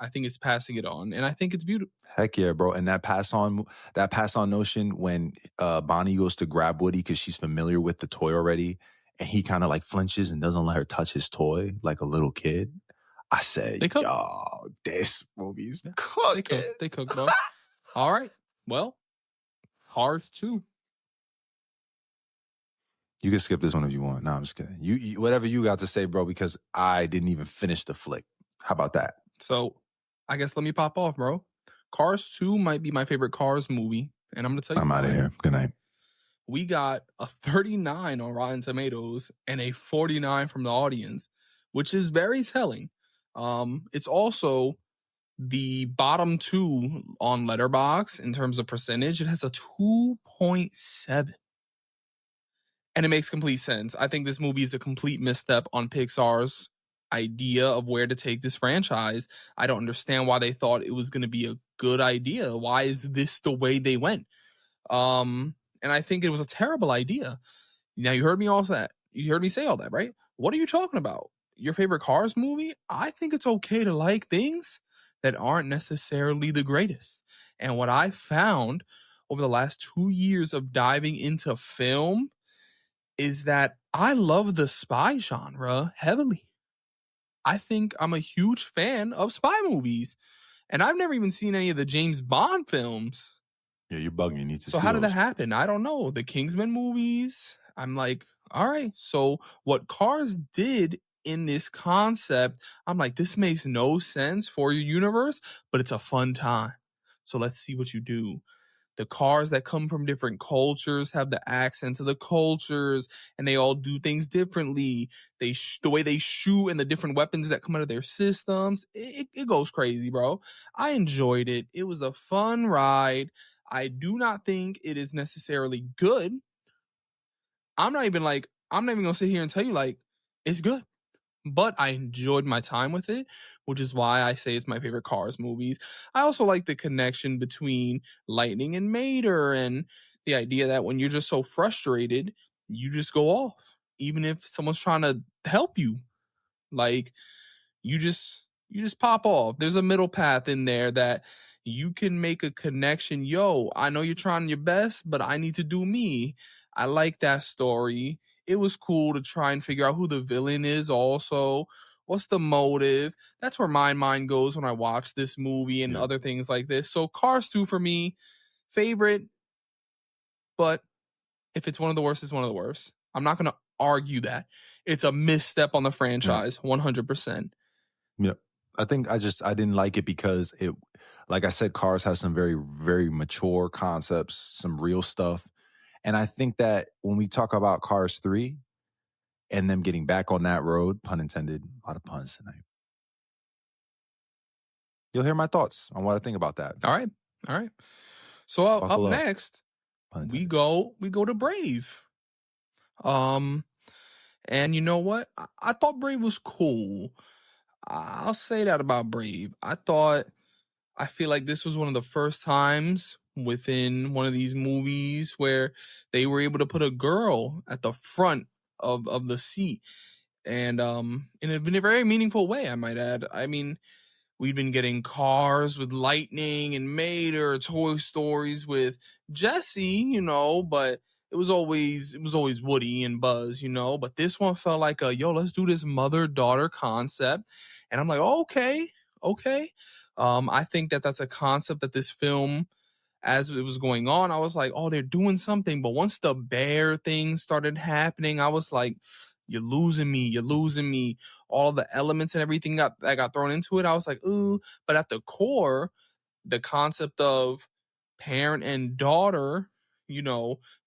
I think it's passing it on, and I think it's beautiful. Heck yeah, bro. And that pass on notion when Bonnie goes to grab Woody because she's familiar with the toy already, and he kind of like flinches and doesn't let her touch his toy like a little kid. I said, yo, this movie's cooking. They cook, bro. All right. Well, Cars 2. You can skip this one if you want. No, I'm just kidding. You whatever you got to say, bro, because I didn't even finish the flick. How about that? So I guess let me pop off, bro. Cars 2 might be my favorite Cars movie. And I'm going to tell you. I'm out of here. Good night. We got a 39 on Rotten Tomatoes and a 49 from the audience, which is very telling. It's also the bottom 2 on Letterboxd in terms of percentage. It has a 2.7. And it makes complete sense. I think this movie is a complete misstep on Pixar's idea of where to take this franchise. I don't understand why they thought it was going to be a good idea. Why is this the way they went? And I think it was a terrible idea. Now you heard me say all that, right? What are you talking about? Your favorite Cars movie? I think it's okay to like things that aren't necessarily the greatest. And what I found over the last 2 years of diving into film is that I love the spy genre heavily. I think I'm a huge fan of spy movies. And I've never even seen any of the James Bond films. Yeah, you're bugging. You need to see So how did that happen? I don't know. The Kingsman movies. I'm like, all right. So what Cars did in this concept, I'm like, this makes no sense for your universe, but it's a fun time. So let's see what you do. The cars that come from different cultures have the accents of the cultures, and they all do things differently. The way they shoot and the different weapons that come out of their systems, it goes crazy, bro. I enjoyed it. It was a fun ride. I do not think it is necessarily good. I'm not even gonna sit here and tell you like it's good. But I enjoyed my time with it, which is why I say it's my favorite Cars movies. I also like the connection between Lightning and Mater and the idea that when you're just so frustrated, you just go off. Even if someone's trying to help you. Like, you just pop off. There's a middle path in there that you can make a connection. Yo, I know you're trying your best, but I need to do me. I like that story. It was cool to try and figure out who the villain is also. What's the motive? That's where my mind goes when I watch this movie and other things like this. So Cars 2 for me, favorite. But if it's one of the worst, it's one of the worst. I'm not going to argue that. It's a misstep on the franchise, 100%. Yeah. I think I didn't like it because it, like I said, Cars has some very, very mature concepts, some real stuff. And I think that when we talk about Cars 3 and them getting back on that road, pun intended, a lot of puns tonight. You'll hear my thoughts on what I think about that. All right. All right. So up Buckle up. next, Pun we intended. go to Brave. And you know what? I thought Brave was cool. I'll say that about Brave. I feel like this was one of the first times within one of these movies where they were able to put a girl at the front of the seat. And in a very meaningful way, I might add. I mean, we've been getting Cars with Lightning and Mater, Toy Stories with Jesse, but it was always Woody and Buzz, but this one felt like let's do this mother-daughter concept. And I'm like, okay, okay. I think that that's a concept that this film, as it was going on, I was like, oh, they're doing something. But once the bear thing started happening, I was like, you're losing me. You're losing me. All the elements and everything that got thrown into it, I was like, ooh. But at the core, the concept of parent and daughter,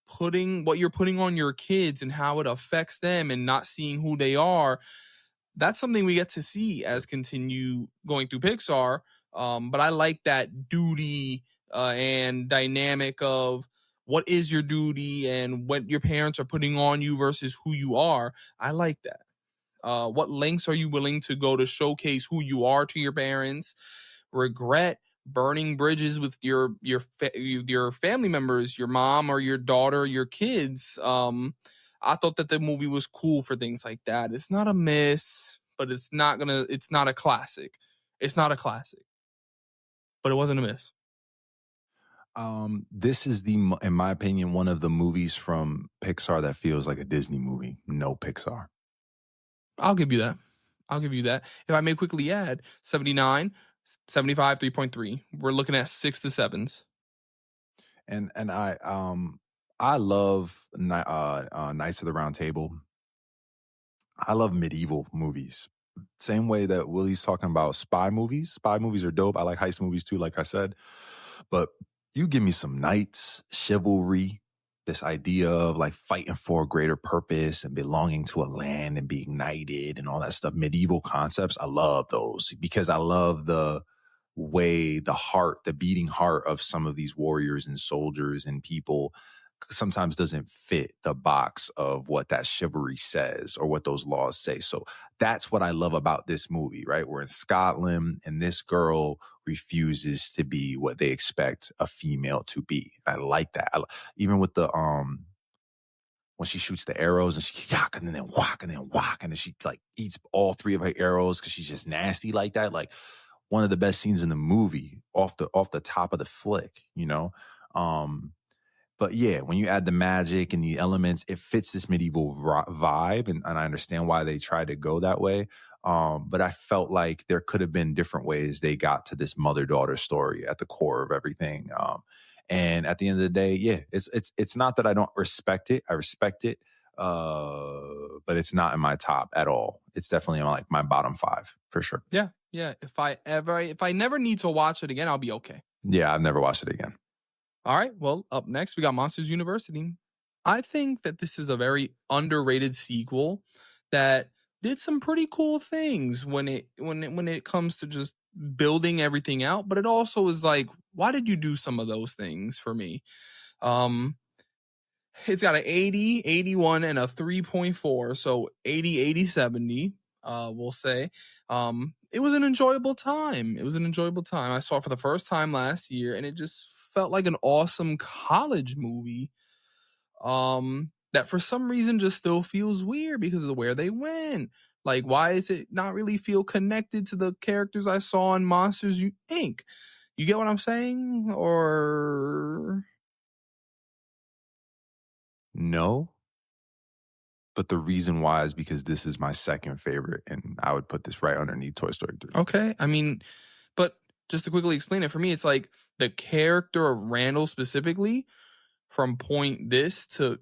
putting what you're putting on your kids and how it affects them and not seeing who they are, that's something we get to see as continue going through Pixar. But I like that duty and dynamic of what is your duty and what your parents are putting on you versus who you are. I like that. What lengths are you willing to go to showcase who you are to your parents? Regret burning bridges with your family members, your mom or your daughter, your kids. I thought that the movie was cool for things like that. It's not a miss, but it's not a classic. It's not a classic, but it wasn't a miss. This is in my opinion, one of the movies from Pixar that feels like a Disney movie. No Pixar. I'll give you that. I'll give you that. If I may quickly add, 79, 75, 3.3. We're looking at 6 to 7s. And I love Knights of the Round Table. I love medieval movies. Same way that Willie's talking about spy movies. Spy movies are dope. I like heist movies too, like I said. But you give me some knights, chivalry, this idea of like fighting for a greater purpose and belonging to a land and being knighted and all that stuff, medieval concepts. I love those because I love the way the beating heart of some of these warriors and soldiers and people sometimes doesn't fit the box of what that chivalry says or what those laws say. So that's what I love about this movie, right? We're in Scotland and this girl refuses to be what they expect a female to be. I like that. Even with the when she shoots the arrows and she yak and then whack and then whack and then she like eats all three of her arrows because she's just nasty like that. Like one of the best scenes in the movie off the top of the flick, But yeah, when you add the magic and the elements, it fits this medieval vibe. And I understand why they tried to go that way. But I felt like there could have been different ways they got to this mother-daughter story at the core of everything. And at the end of the day, yeah, it's not that I don't respect it. I respect it. But it's not in my top at all. It's definitely in my bottom 5 for sure. Yeah. Yeah. If I never need to watch it again, I'll be okay. Yeah, I've never watched it again. All right. Well, up next, we got Monsters University. I think that this is a very underrated sequel that did some pretty cool things when it comes to just building everything out. But it also is like, why did you do some of those things for me? It's got an 80, 81, and a 3.4. So 80, 80, 70, we'll say. It was an enjoyable time. I saw it for the first time last year, and it just felt like an awesome college movie that for some reason just still feels weird because of where they went. Like, why is it not really feel connected to the characters I saw in Monsters Inc.? You get what I'm saying? Or... No. But the reason why is because this is my second favorite, and I would put this right underneath Toy Story 3. Okay. I mean, but just to quickly explain it, for me, it's like the character of Randall specifically, from point this to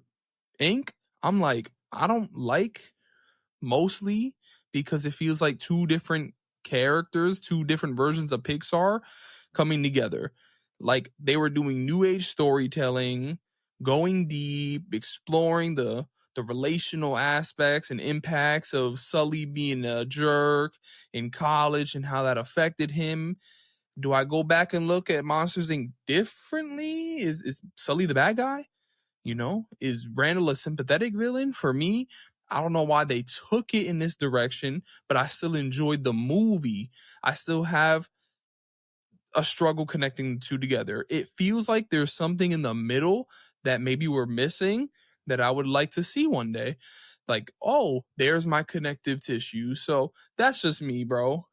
Inc., I'm like, I don't like mostly because it feels like two different characters, two different versions of Pixar coming together. Like they were doing new age storytelling, going deep, exploring the relational aspects and impacts of Sully being a jerk in college and how that affected him. Do I go back and look at Monsters Inc. differently? Is Sully the bad guy? You know, is Randall a sympathetic villain? For me, I don't know why they took it in this direction, but I still enjoyed the movie. I still have a struggle connecting the two together. It feels like there's something in the middle that maybe we're missing that I would like to see one day. Like, oh, there's my connective tissue. So that's just me, bro.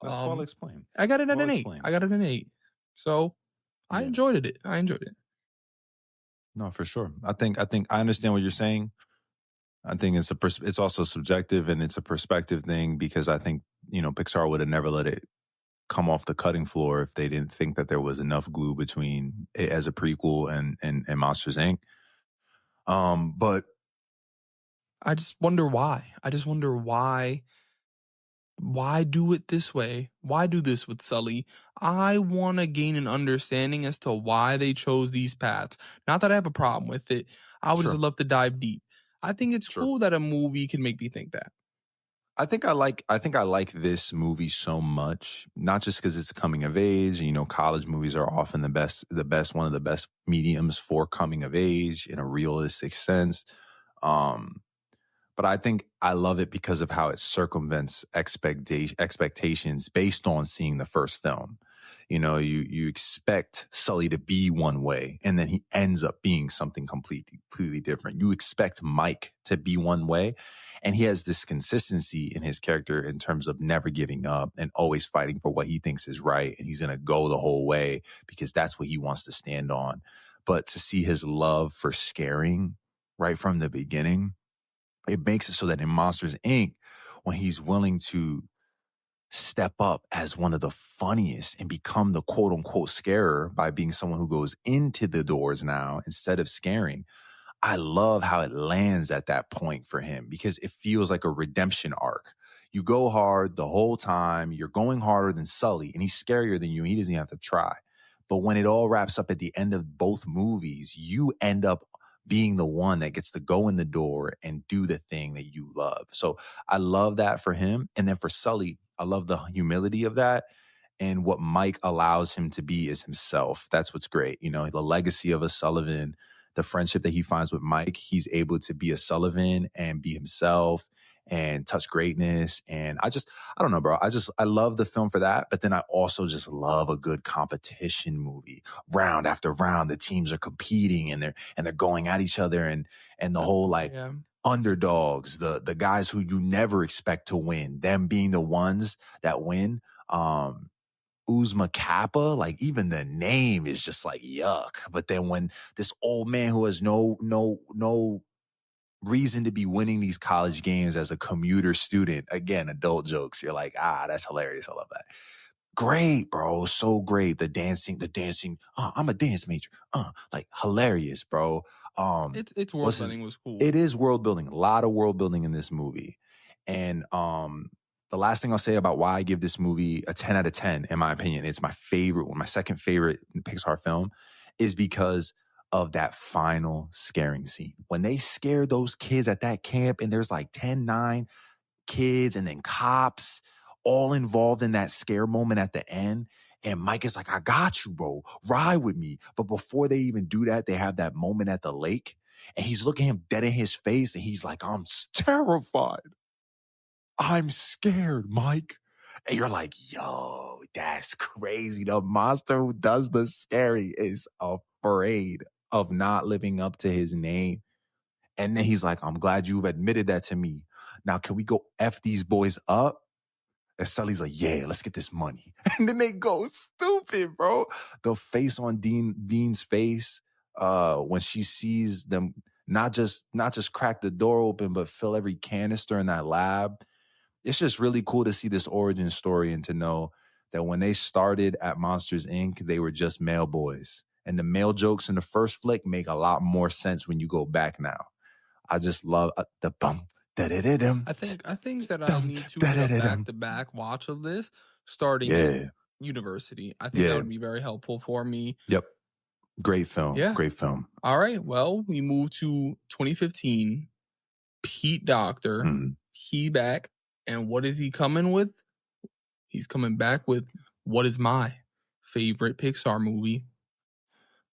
That's well explained. I got it at Well an 8. explained. I got it at an 8. So I Yeah. enjoyed it. I enjoyed it. No, for sure. I think I understand what you're saying. I think it's also subjective and it's a perspective thing because I think, you know, Pixar would have never let it come off the cutting floor if they didn't think that there was enough glue between it as a prequel and Monsters Inc. But I just wonder why. I just wonder why. Why do it this way? Why do this with Sully? I want to gain an understanding as to why they chose these paths. Not that I have a problem with it. I would Sure. just love to dive deep. I think it's Sure. cool that a movie can make me think that. I think I like this movie so much, not just because it's coming of age. You know, college movies are often one of the best mediums for coming of age in a realistic sense. But I think I love it because of how it circumvents expectations based on seeing the first film. You know, you expect Sully to be one way, and then he ends up being something completely different. You expect Mike to be one way, and he has this consistency in his character in terms of never giving up and always fighting for what he thinks is right, and he's going to go the whole way because that's what he wants to stand on. But to see his love for scaring right from the beginning, it makes it so that in Monsters Inc., when he's willing to step up as one of the funniest and become the quote unquote scarer by being someone who goes into the doors now instead of scaring, I love how it lands at that point for him because it feels like a redemption arc. You go hard the whole time, you're going harder than Sully, and he's scarier than you, and he doesn't even have to try. But when it all wraps up at the end of both movies, you end up being the one that gets to go in the door and do the thing that you love. So I love that for him. And then for Sully, I love the humility of that. And what Mike allows him to be is himself. That's what's great. You know, the legacy of a Sullivan, the friendship that he finds with Mike, he's able to be a Sullivan and be himself and touch greatness. And I don't know, bro. I love the film for that. But then I also just love a good competition movie. Round after round, the teams are competing and they're going at each other and the whole like underdogs, the guys who you never expect to win, them being the ones that win. Uzma Kappa, like even the name is just like yuck. But then when this old man who has no reason to be winning these college games as a commuter student, again, adult jokes, you're like, that's hilarious. I love that. Great, bro. So great. The dancing. I'm a dance major. Like hilarious, bro. It's world building was cool. It is world building. A lot of world building in this movie. And the last thing I'll say about why I give this movie a 10 out of 10, in my opinion, it's my favorite, my second favorite Pixar film, is because of that final scaring scene. When they scare those kids at that camp and there's like 9 kids and then cops all involved in that scare moment at the end. And Mike is like, I got you, bro. Ride with me. But before they even do that, they have that moment at the lake and he's looking him dead in his face. And he's like, I'm terrified. I'm scared, Mike. And you're like, yo, that's crazy. The monster who does the scary is afraid of not living up to his name. And then he's like, I'm glad you've admitted that to me. Now, can we go F these boys up? And Sully's like, yeah, let's get this money. And then they go stupid, bro. The face on Dean's face when she sees them not just crack the door open, but fill every canister in that lab. It's just really cool to see this origin story and to know that when they started at Monsters, Inc., they were just male boys. And the male jokes in the first flick make a lot more sense when you go back now. I just love the bump. I think that I need to get a back-to-back watch of this starting in university. I think that would be very helpful for me. Yep. Great film. Yeah. Great film. All right. Well, we move to 2015. Pete Docter. He back. And what is he coming with? He's coming back with What Is My? favorite Pixar movie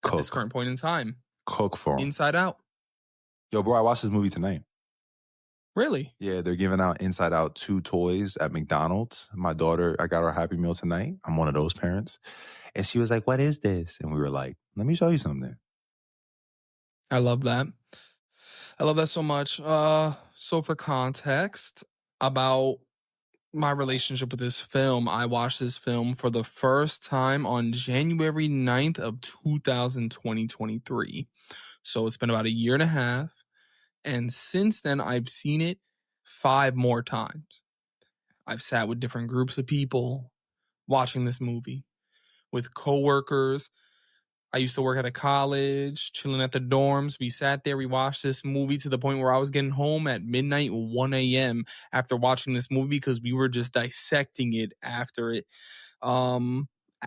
at this Cook. current point in time. Cook for him. Inside Out. Yo, bro, I watched this movie tonight. Really? Yeah, they're giving out Inside Out 2 toys at McDonald's. My daughter, I got her a Happy Meal tonight. I'm one of those parents. And she was like, what is this? And we were like, let me show you something. I love that. I love that so much. So for context about my relationship with this film, I watched this film for the first time on January 9th of 2023. So it's been about a year and a half. And since then, I've seen it 5 more times. I've sat with different groups of people watching this movie, with coworkers. I used to work at a college, chilling at the dorms. We sat there, we watched this movie to the point where I was getting home at midnight, 1 a.m. after watching this movie because we were just dissecting it after it.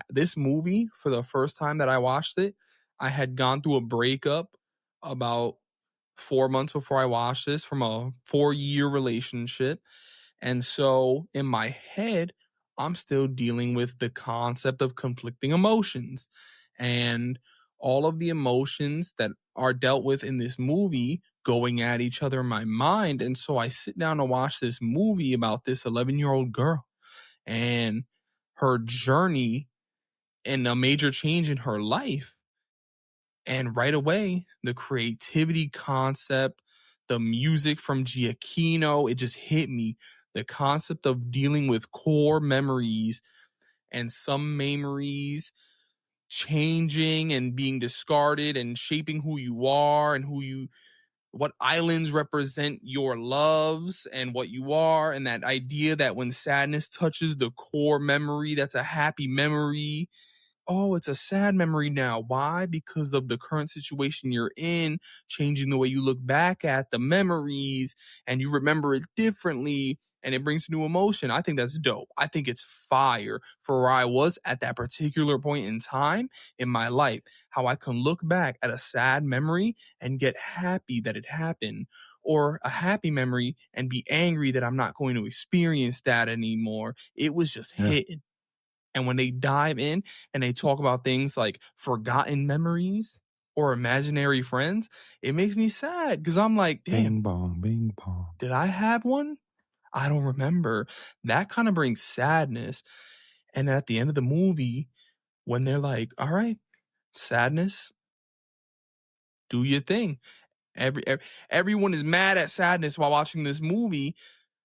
This movie, for the first time that I watched it, I had gone through a breakup about 4 months before I watched this from a 4-year relationship. And so in my head, I'm still dealing with the concept of conflicting emotions and all of the emotions that are dealt with in this movie going at each other in my mind. And so I sit down to watch this movie about this 11-year-old girl and her journey and a major change in her life. And right away, the creativity concept, the music from Giacchino, it just hit me. The concept of dealing with core memories and some memories changing and being discarded and shaping who you are and what islands represent your loves and what you are, and that idea that when sadness touches the core memory, that's a happy memory. Oh, it's a sad memory now. Why? Because of the current situation you're in, changing the way you look back at the memories and you remember it differently and it brings new emotion. I think that's dope. I think it's fire for where I was at that particular point in time in my life. How I can look back at a sad memory and get happy that it happened, or a happy memory and be angry that I'm not going to experience that anymore. It was just hitting. And when they dive in and they talk about things like forgotten memories or imaginary friends, it makes me sad because I'm like, damn, Bing bong, bing bong. did I have one? I don't remember. That kind of brings sadness. And at the end of the movie, when they're like, all right, sadness, do your thing. Everyone is mad at sadness while watching this movie.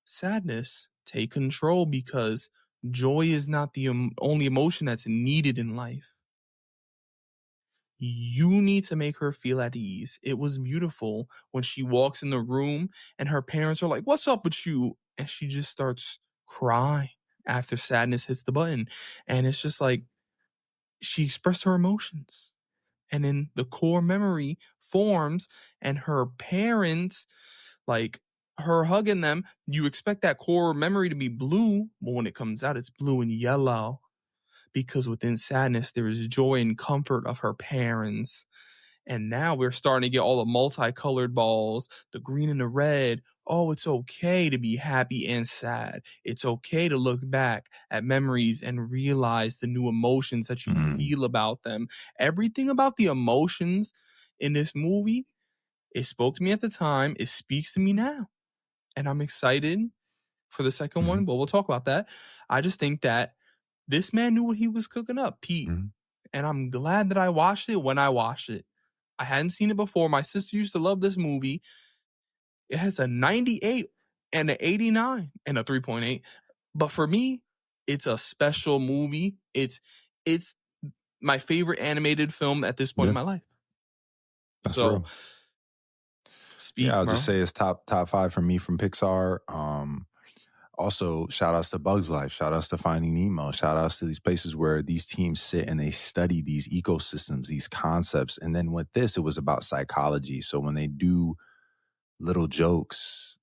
Sadness, take control, because joy is not the only emotion that's needed in life. You need to make her feel at ease. It was beautiful when she walks in the room and her parents are like, what's up with you? And she just starts crying after sadness hits the button. And it's just like she expressed her emotions. And then the core memory forms, and her parents, like her hugging them, you expect that core memory to be blue, but when it comes out, it's blue and yellow. Because within sadness, there is joy and comfort of her parents. And now we're starting to get all the multicolored balls, the green and the red. Oh, it's okay to be happy and sad. It's okay to look back at memories and realize the new emotions that you feel about them. Everything about the emotions in this movie, it spoke to me at the time. It speaks to me now. And I'm excited for the second one, but we'll talk about that. I just think that this man knew what he was cooking up, Pete. And I'm glad that I watched it when I watched it. I hadn't seen it before. My sister used to love this movie. It has a 98 and an 89 and a 3.8. But for me, it's a special movie. It's my favorite animated film at this point in my life. That's so real. Speak, I'll bro. just say it's top 5 for me from Pixar. Also, shout outs to Bugs Life, shout outs to Finding Nemo, shout outs to these places where these teams sit and they study these ecosystems, these concepts. And then with this, it was about psychology. So when they do little jokes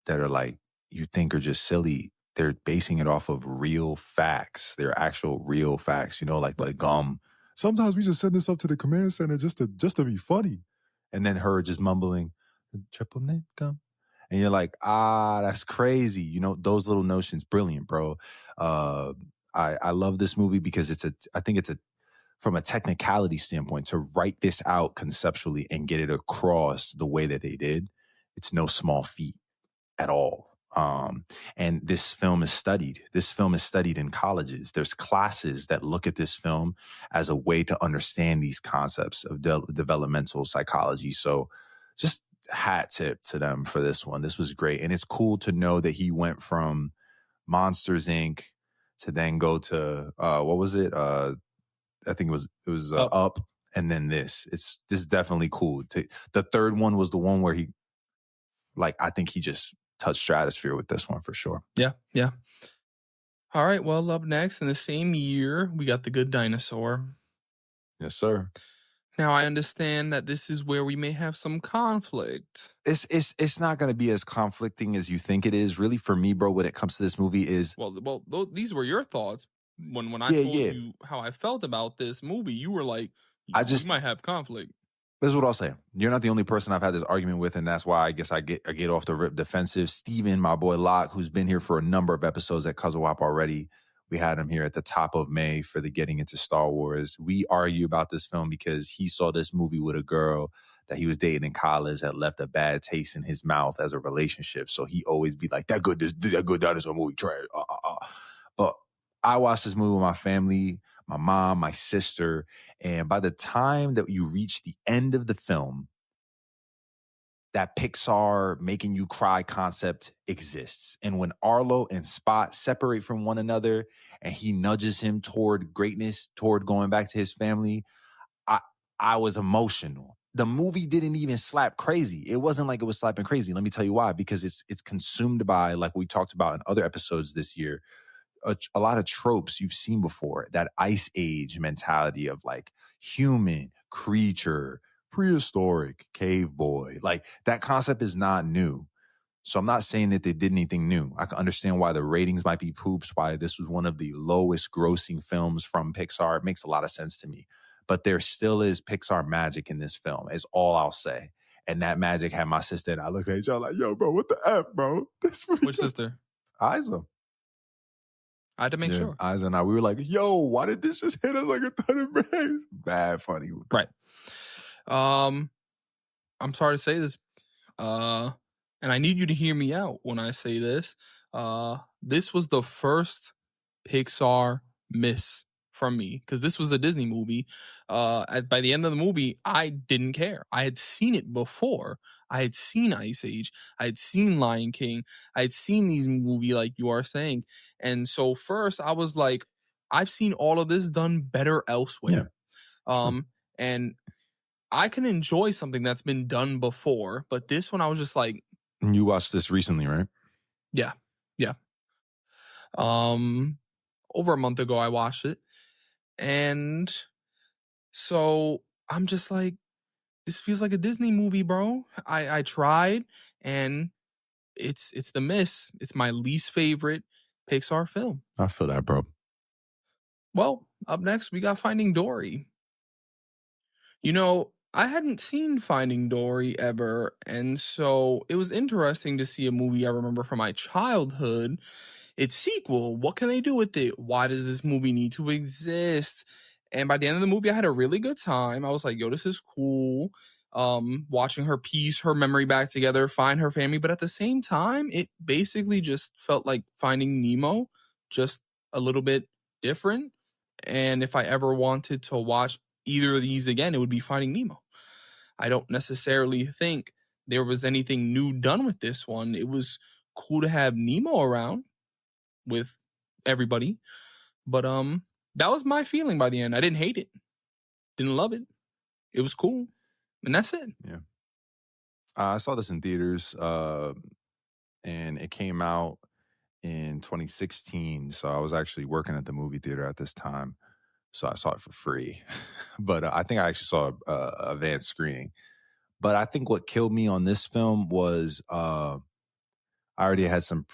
that are like, you think are just silly, they're basing it off of real facts. They're actual real facts, you know, like gum. Sometimes we just send this up to the command center just to be funny. And then her just mumbling, triple mint gum. And you're like, that's crazy. You know, those little notions, brilliant, bro. I love this movie because I think it's a from a technicality standpoint, to write this out conceptually and get it across the way that they did, it's no small feat at all. And this film is studied. This film is studied in colleges. There's classes that look at this film as a way to understand these concepts of developmental psychology. So just hat tip to them for this one. This was great. And it's cool to know that he went from Monsters Inc. to then go to, what was it? I think it was Up, and then this. This is definitely cool. The third one was the one where he, like, I think he just touched stratosphere with this one for sure. Yeah. All right. Well, up next in the same year, we got The Good Dinosaur. Yes, sir. Now, I understand that this is where we may have some conflict. It's not going to be as conflicting as you think it is. Really, for me, bro, when it comes to this movie is... Well, these were your thoughts. When I told you how I felt about this movie, you were like, you might have conflict. This is what I'll say. You're not the only person I've had this argument with, and that's why I guess I get off the rip defensive. Steven, my boy Locke, who's been here for a number of episodes at Cuzzo-Op already. We had him here at the top of May for the Getting Into Star Wars. We argue about this film because he saw this movie with a girl that he was dating in college that left a bad taste in his mouth as a relationship. So he always be like, that good dinosaur movie trash. But I watched this movie with my family, my mom, my sister, and by the time that you reach the end of the film, that Pixar making you cry concept exists. And when Arlo and Spot separate from one another and he nudges him toward greatness, toward going back to his family, I was emotional. The movie didn't even slap crazy. It wasn't like it was slapping crazy. Let me tell you why. Because it's consumed by, like we talked about in other episodes this year, a lot of tropes you've seen before. That Ice Age mentality of like human, creature, prehistoric, cave boy. Like that concept is not new. So I'm not saying that they did anything new. I can understand why the ratings might be poops, why this was one of the lowest grossing films from Pixar. It makes a lot of sense to me. But there still is Pixar magic in this film, is all I'll say. And that magic had my sister, and I looked at each other like, yo, bro, what the F, bro? Which sister? Isa. I had to make sure. Isa and I, we were like, yo, why did this just hit us like a ton of bricks? Bad funny. Right. I'm sorry to say this, and I need you to hear me out when I say this. This was the first Pixar miss from me, because this was a Disney movie. By the end of the movie, I didn't care. I had seen it before. I had seen Ice Age. I had seen Lion King. I had seen these movies like you are saying. And so first I was like, I've seen all of this done better elsewhere. Yeah. And I can enjoy something that's been done before, but this one I was just like... You watched this recently, right? Yeah. Over a month ago I watched it. And so I'm just like, this feels like a Disney movie, bro. I tried, and it's the miss. It's my least favorite Pixar film. I feel that, bro. Well, up next, we got Finding Dory. You know, I hadn't seen Finding Dory ever, and so it was interesting to see a movie I remember from my childhood. Its sequel, what can they do with it? Why does this movie need to exist? And by the end of the movie, I had a really good time. I was like, yo, this is cool. Watching her piece her memory back together, find her family. But at the same time, it basically just felt like Finding Nemo, just a little bit different. And if I ever wanted to watch either of these again, it would be Finding Nemo. I don't necessarily think there was anything new done with this one. It was cool to have Nemo around with everybody. But that was my feeling by the end. I didn't hate it. Didn't love it. It was cool. And that's it. Yeah. I saw this in theaters, and it came out in 2016. So I was actually working at the movie theater at this time. So I saw it for free. But I think I actually saw a advanced screening. But I think what killed me on this film was I already had some,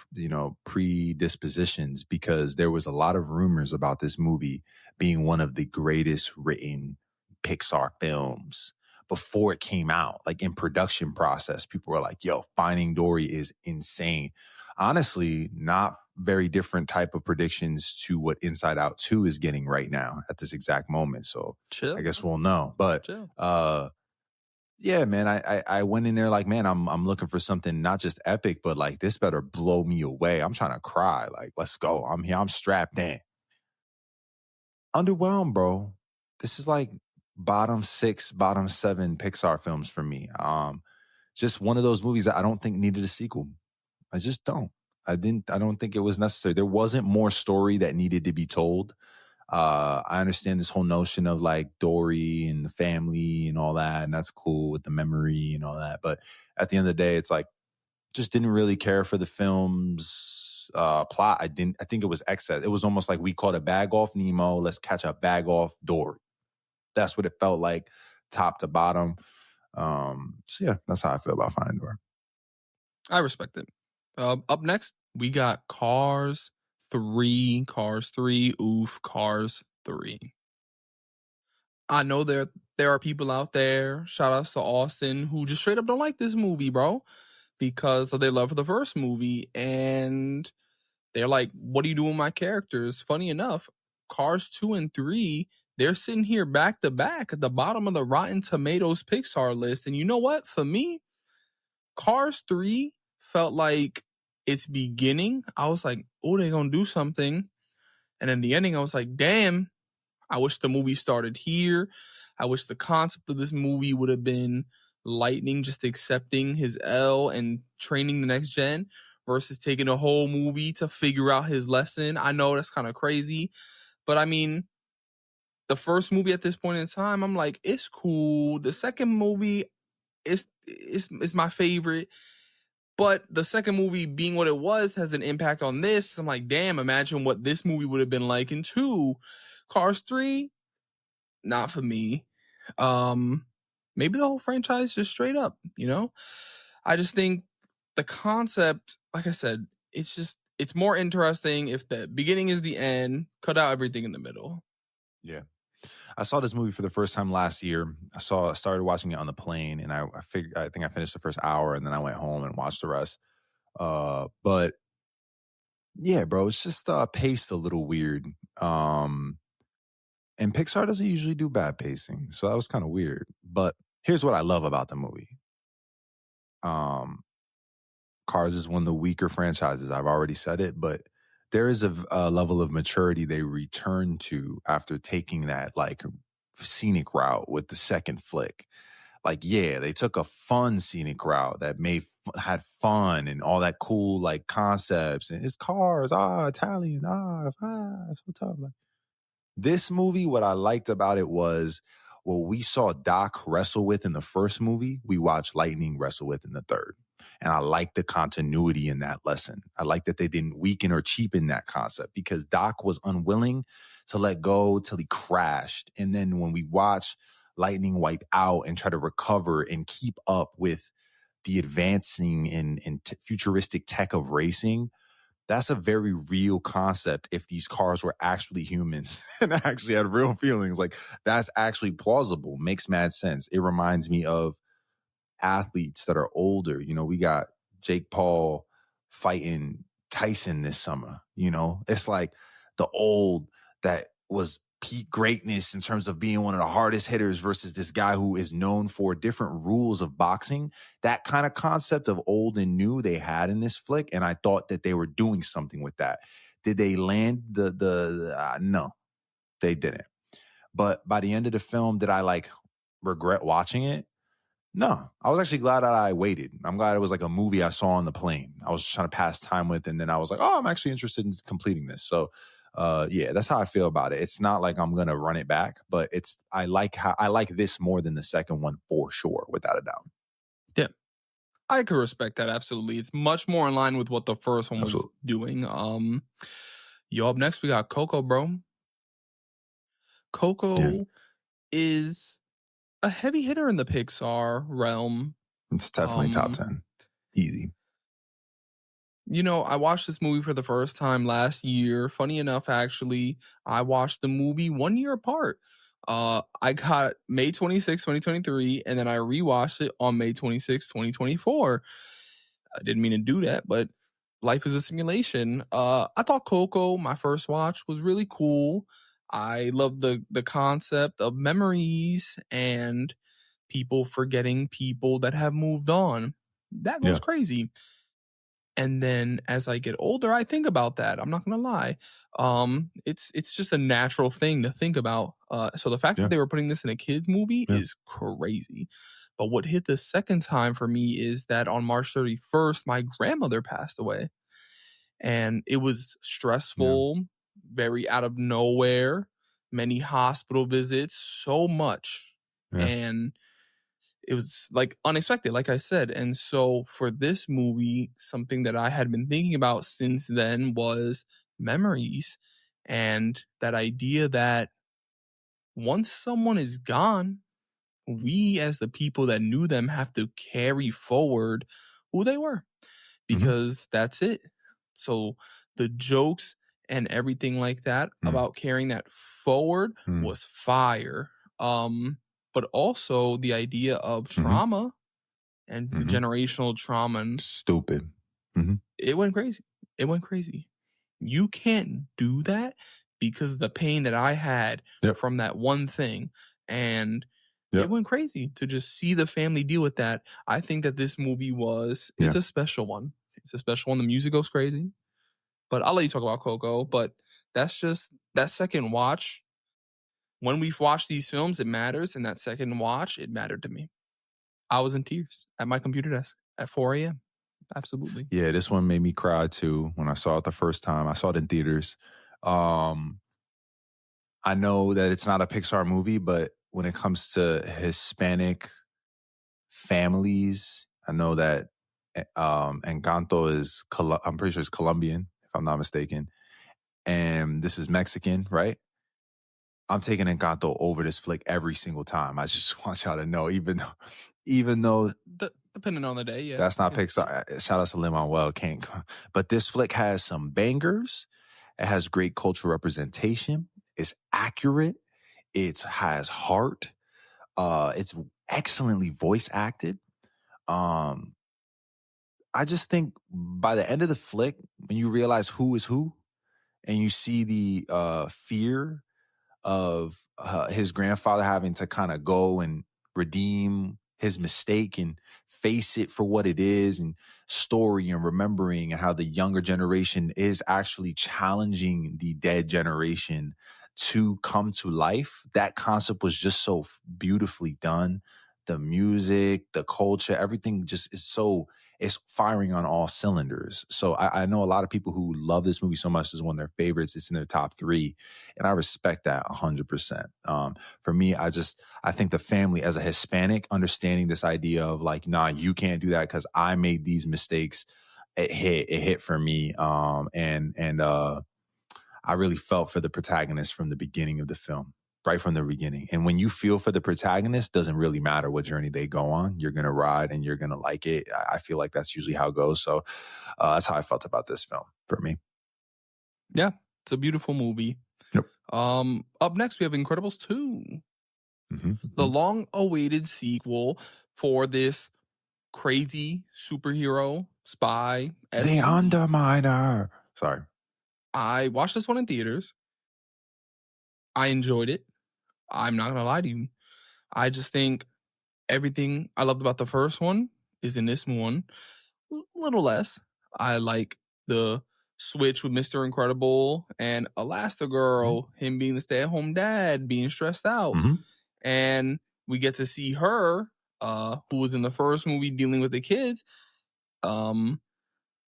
predispositions, because there was a lot of rumors about this movie being one of the greatest written Pixar films before it came out. Like in production process, people were like, yo, Finding Dory is insane. honestly, not very different type of predictions to what Inside Out 2 is getting right now at this exact moment. So I Chill, guess we'll know. But chill. yeah, man, I went in there like, man, I'm looking for something not just epic, but like this better blow me away. I'm trying to cry. Like, let's go. I'm here. I'm strapped in. Underwhelmed, bro. This is like bottom 6, bottom 7 Pixar films for me. Just one of those movies that I don't think needed a sequel. I just don't. I don't think it was necessary. There wasn't more story that needed to be told. I understand this whole notion of like Dory and the family and all that, and that's cool with the memory and all that. But at the end of the day, it's like just didn't really care for the film's plot. I think it was excess. It was almost like we caught a bag off Nemo. Let's catch a bag off Dory. That's what it felt like, top to bottom. So yeah, that's how I feel about Finding Dory. I respect it. Up next, we got Cars 3. Cars 3. Oof, Cars 3. I know there are people out there, shout outs to Austin, who just straight up don't like this movie, bro, because of their love for the first movie. And they're like, what do you do with my characters? Funny enough, Cars 2 and 3, they're sitting here back to back at the bottom of the Rotten Tomatoes Pixar list. And you know what? For me, Cars 3 felt like its beginning. I was like, oh, they're going to do something. And in the ending, I was like, damn, I wish the movie started here. I wish the concept of this movie would have been Lightning just accepting his L and training the next gen versus taking a whole movie to figure out his lesson. I know that's kind of crazy, but I mean, the first movie at this point in time, I'm like, it's cool. The second movie is my favorite. But the second movie being what it was has an impact on this. I'm like, damn, imagine what this movie would have been like in 2. Cars 3, not for me. Maybe the whole franchise just straight up, you know? I just think the concept, like I said, it's more interesting if the beginning is the end, cut out everything in the middle. Yeah. I saw this movie for the first time last year. I started watching it on the plane, and I think I finished the first hour, and then I went home and watched the rest. But yeah, bro, it's just paced a little weird. And Pixar doesn't usually do bad pacing, so that was kind of weird. But here's what I love about the movie. Cars is one of the weaker franchises. I've already said it, but there is a level of maturity they return to after taking that like scenic route with the second flick. Like, yeah, they took a fun scenic route that had fun and all that cool like concepts and it's cars, Italian, so tough. Like, this movie, what I liked about it was what we saw Doc wrestle with in the first movie, we watched Lightning wrestle with in the third. And I like the continuity in that lesson. I like that they didn't weaken or cheapen that concept because Doc was unwilling to let go till he crashed. And then when we watch Lightning wipe out and try to recover and keep up with the advancing and futuristic tech of racing, that's a very real concept. If these cars were actually humans and actually had real feelings, like that's actually plausible, makes mad sense. It reminds me of athletes that are older. You know, we got Jake Paul fighting Tyson this summer. You know, it's like the old that was peak greatness in terms of being one of the hardest hitters versus this guy who is known for different rules of boxing. That kind of concept of old and new they had in this flick. And I thought that they were doing something with that. Did they land no, they didn't. But by the end of the film, did I like regret watching it? No, I was actually glad that I waited. I'm glad it was like a movie I saw on the plane. I was just trying to pass time with, and then I was like, oh, I'm actually interested in completing this. So, yeah, that's how I feel about it. It's not like I'm gonna run it back, but I like this more than the second one for sure, without a doubt. Yeah, I could respect that absolutely. It's much more in line with what the first one was doing. Up next we got Coco, bro. Coco is a heavy hitter in the Pixar realm. It's definitely top 10. Easy. You know, I watched this movie for the first time last year. Funny enough, actually, I watched the movie 1 year apart. I got May 26, 2023, and then I rewatched it on May 26, 2024. I didn't mean to do that, but life is a simulation. I thought Coco, my first watch, was really cool. I love the concept of memories and people forgetting people that have moved on. That goes Yeah. crazy. And then as I get older, I think about that. I'm not gonna lie. It's just a natural thing to think about. So the fact Yeah. that they were putting this in a kids movie Yeah. is crazy. But what hit the second time for me is that on March 31st, my grandmother passed away, and it was Yeah. stressful, very out of nowhere, many hospital visits, so much, Yeah. and it was like unexpected, like I said. And so for this movie, something that I had been thinking about since then was memories, and that idea that once someone is gone, we as the people that knew them have to carry forward who they were, Mhm. because that's it. So the jokes and everything like that Mm. about carrying that forward Mm. was fire. But also the idea of Mhm. trauma and the Mhm. generational trauma, and Stupid. Mhm. it went crazy. It went crazy. You can't do that because the pain that I had Yep. from that one thing, and it Yep. went crazy to just see the family deal with that. I think that this movie it's Yeah. a special one. It's a special one. The music goes crazy, but I'll let you talk about Coco. But that's just that second watch. When we've watched these films, it matters. And that second watch, it mattered to me. I was in tears at my computer desk at 4 a.m. Absolutely. Yeah, this one made me cry too when I saw it the first time. I saw it in theaters. Um, I know that it's not a Pixar movie, but when it comes to Hispanic families, I know that Encanto is, I'm pretty sure it's Colombian, if I'm not mistaken. And this is Mexican, right? I'm taking Encanto over this flick every single time. I just want y'all to know, even though Depending on the day, yeah. that's not Yeah. Pixar. Shout out to Lin-Manuel, can't. But this flick has some bangers. It has great cultural representation. It's accurate. It has heart. It's excellently voice acted. Um, I just think by the end of the flick, when you realize who is who, and you see the fear of his grandfather having to kind of go and redeem his mistake and face it for what it is, and story and remembering, and how the younger generation is actually challenging the dead generation to come to life. That concept was just so beautifully done. The music, the culture, everything just is so, it's firing on all cylinders. So I know a lot of people who love this movie so much. This is one of their favorites. It's in their top 3. And I respect that 100%. For me, I think the family as a Hispanic, understanding this idea of like, nah, you can't do that because I made these mistakes. It hit for me. I really felt for the protagonist from the beginning of the film, right from the beginning. And when you feel for the protagonist, doesn't really matter what journey they go on. You're going to ride and you're going to like it. I feel like that's usually how it goes. So that's how I felt about this film for me. Yeah, it's a beautiful movie. Yep. Up next, we have Incredibles 2, Mm-hmm. the long-awaited sequel for this crazy superhero spy. The Underminer. Sorry. I watched this one in theaters. I enjoyed it. I'm not gonna lie to you. I just think everything I loved about the first one is in this one. A little less. I like the switch with Mr. Incredible and Elastigirl, him being the stay-at-home dad, being stressed out. Mm-hmm. And we get to see her, who was in the first movie dealing with the kids.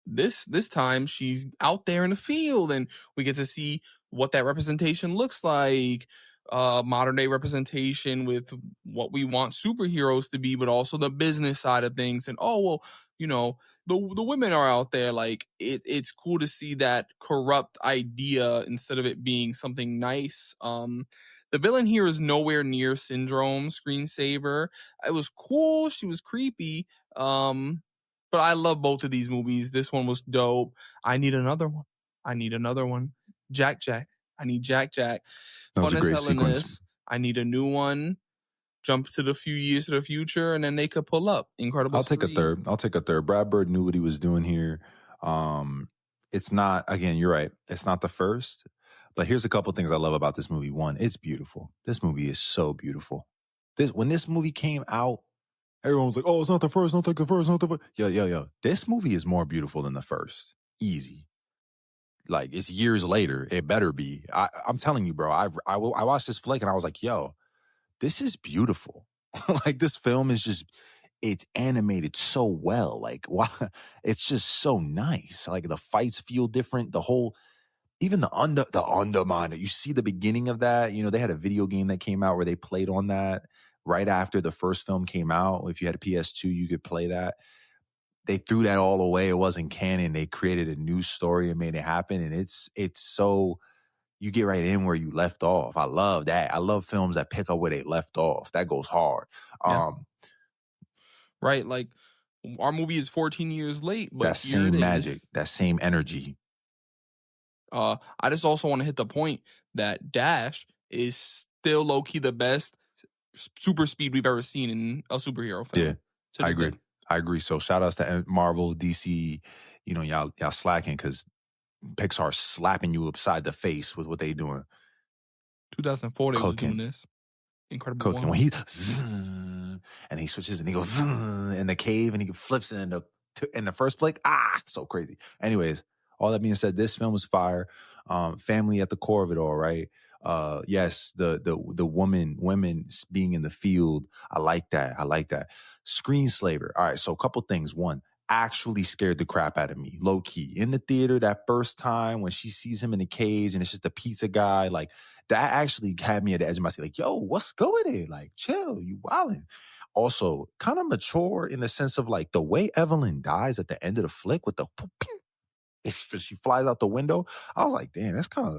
This time she's out there in the field, and we get to see what that representation looks like. Modern day representation with what we want superheroes to be, but also the business side of things. And oh well, the women are out there. Like it's cool to see that corrupt idea instead of it being something nice. The villain here is nowhere near Syndrome screensaver. It was cool. She was creepy. But I love both of these movies. This one was dope. I need another one. Jack Jack. I need Jack Jack. That was Fun a as great hell in sequence. this. I need a new one. Jump to the few years to the future, and then they could pull up. Incredible. I'll take a third. Brad Bird knew what he was doing here. It's not, again, you're right. It's not the first, but here's a couple things I love about this movie. One, it's beautiful. This movie is so beautiful. When this movie came out, everyone's like, oh, it's not the first, not like the first, not the first. Yo. This movie is more beautiful than the first. Easy. Like, it's years later. It better be. I'm telling you, bro. I watched this flick and I was like, yo, this is beautiful. Like, this film is just, it's animated so well. Like, wow, it's just so nice. Like, the fights feel different. The whole, even the underminer. You see the beginning of that. You know, they had a video game that came out where they played on that right after the first film came out. If you had a PS2, you could play that. They threw that all away. It wasn't canon. They created a new story and made it happen. And it's so, you get right in where you left off. I love that. I love films that pick up where they left off. That goes hard. Yeah. Right. Like, our movie is 14 years late, but that same magic, that same energy. I just also want to hit the point that Dash is still low-key the best super speed we've ever seen in a superhero film. Yeah, I agree. Good. I agree. So shout outs to Marvel, DC, you know, y'all slacking because Pixar's slapping you upside the face with what they doing. 2004, they was doing this. Incredible. Cooking. When he and he switches and he goes in the cave and he flips it in the first flick. So crazy. Anyways, all that being said, this film is fire. Family at the core of it all, right? Yes, the women being in the field. I like that. Screenslaver. All right, so a couple things. One, actually scared the crap out of me, low key. In the theater that first time when she sees him in the cage and it's just the pizza guy, like that actually had me at the edge of my seat. Like, yo, what's going on? Like, chill, you wildin'. Also, kind of mature in the sense of like the way Evelyn dies at the end of the flick with the she flies out the window. I was like, damn, that's kind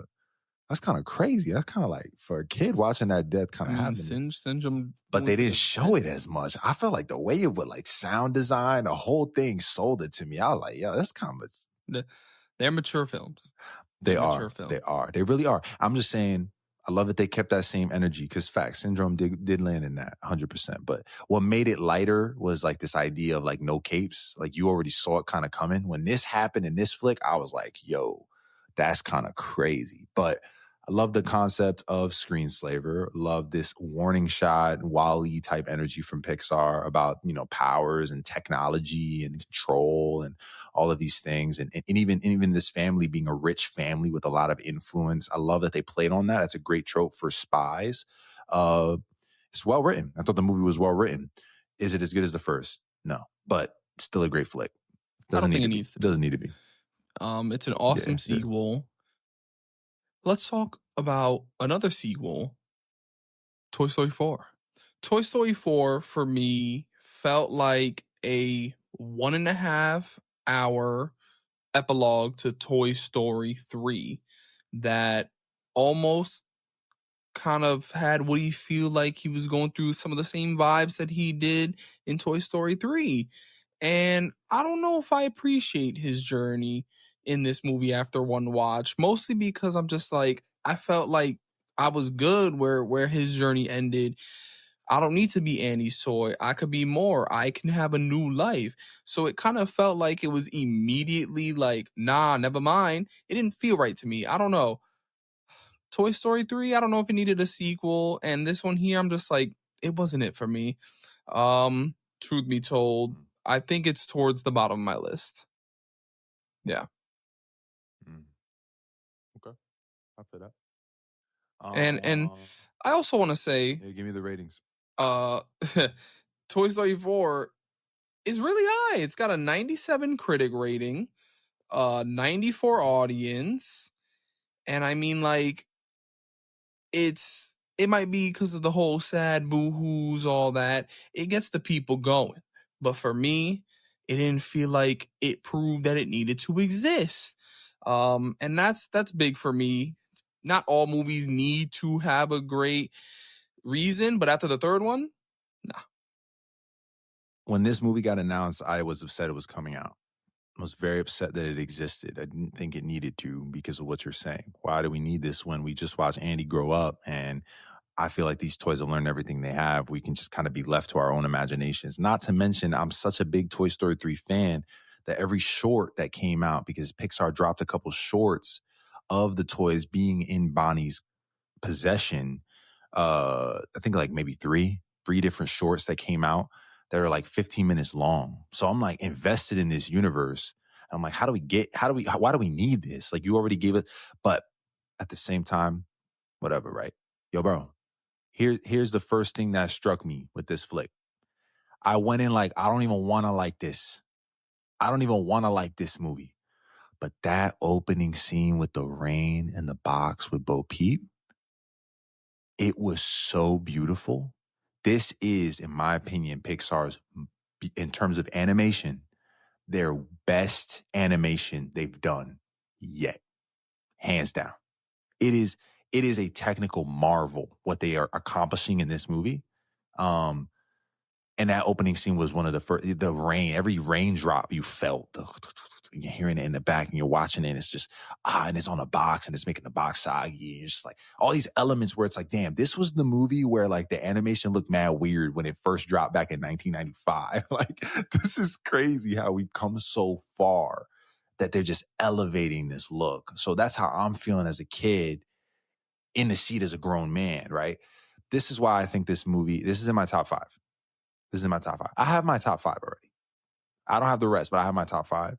of crazy. That's kind of like for a kid watching that death kind of happen. Syndrome, but they didn't show it as much. I felt like the way it would like sound design, the whole thing sold it to me. I was like, yo, that's kind of they're mature films. They are. They really are. I'm just saying, I love that they kept that same energy because fact, Syndrome did land in that 100%. But what made it lighter was like this idea of like no capes. Like you already saw it kind of coming. When this happened in this flick, I was like, yo, that's kind of crazy. But I love the concept of Screenslaver. Love this warning shot, WALL-E type energy from Pixar about, you know, powers and technology and control and all of these things. And even this family being a rich family with a lot of influence. I love that they played on that. It's a great trope for spies. It's well written. I thought the movie was well written. Is it as good as the first? No, but still a great flick. Doesn't need to be. It's an awesome sequel. Yeah. Let's talk about another sequel, Toy Story 4. Toy Story 4, for me, felt like a 1.5 hour epilogue to Toy Story 3 that almost kind of had Woody feel like he was going through some of the same vibes that he did in Toy Story 3. And I don't know if I appreciate his journey in this movie after one watch, mostly because I'm just like, I felt like I was good where his journey ended. I don't need to be Annie's toy. I could be more. I can have a new life. So it kind of felt like it was immediately like, nah, never mind. It didn't feel right to me. I don't know. Toy Story 3, I don't know if it needed a sequel. And this one here, I'm just like, it wasn't it for me. Truth be told, I think it's towards the bottom of my list. Yeah. Okay. After that. And I also want to say, give me the ratings. Toy Story 4 is really high. It's got a 97 critic rating, 94 audience, and I mean, like, it might be because of the whole sad boo-hoos, all that. It gets the people going, but for me, it didn't feel like it proved that it needed to exist. And that's big for me. Not all movies need to have a great reason, but after the third one, nah. When this movie got announced, I was upset it was coming out. I was very upset that it existed. I didn't think it needed to because of what you're saying. Why do we need this when we just watch Andy grow up? And I feel like these toys have learned everything they have. We can just kind of be left to our own imaginations. Not to mention, I'm such a big Toy Story 3 fan that every short that came out, because Pixar dropped a couple shorts of the toys being in Bonnie's possession. I think like maybe three different shorts that came out that are like 15 minutes long. So I'm like invested in this universe. I'm like, why do we need this? Like, you already gave it. But at the same time, whatever, right? Yo, bro, here's the first thing that struck me with this flick. I went in like, I don't even want to like this. I don't even want to like this movie. But that opening scene with the rain in the box with Bo Peep, it was so beautiful. This is, in my opinion, Pixar's, in terms of animation, their best animation they've done yet. Hands down. It is a technical marvel what they are accomplishing in this movie. And that opening scene was one of the first, the rain, every raindrop you felt, you're hearing it in the back and you're watching it and it's just, and it's on a box and it's making the box soggy. It's just like all these elements where it's like, damn, this was the movie where like the animation looked mad weird when it first dropped back in 1995. Like, this is crazy how we've come so far that they're just elevating this look. So that's how I'm feeling as a kid in the seat as a grown man, right? This is why I think this movie, this is in my top 5. This is in my top 5. I have my top 5 already. I don't have the rest, but I have my top 5.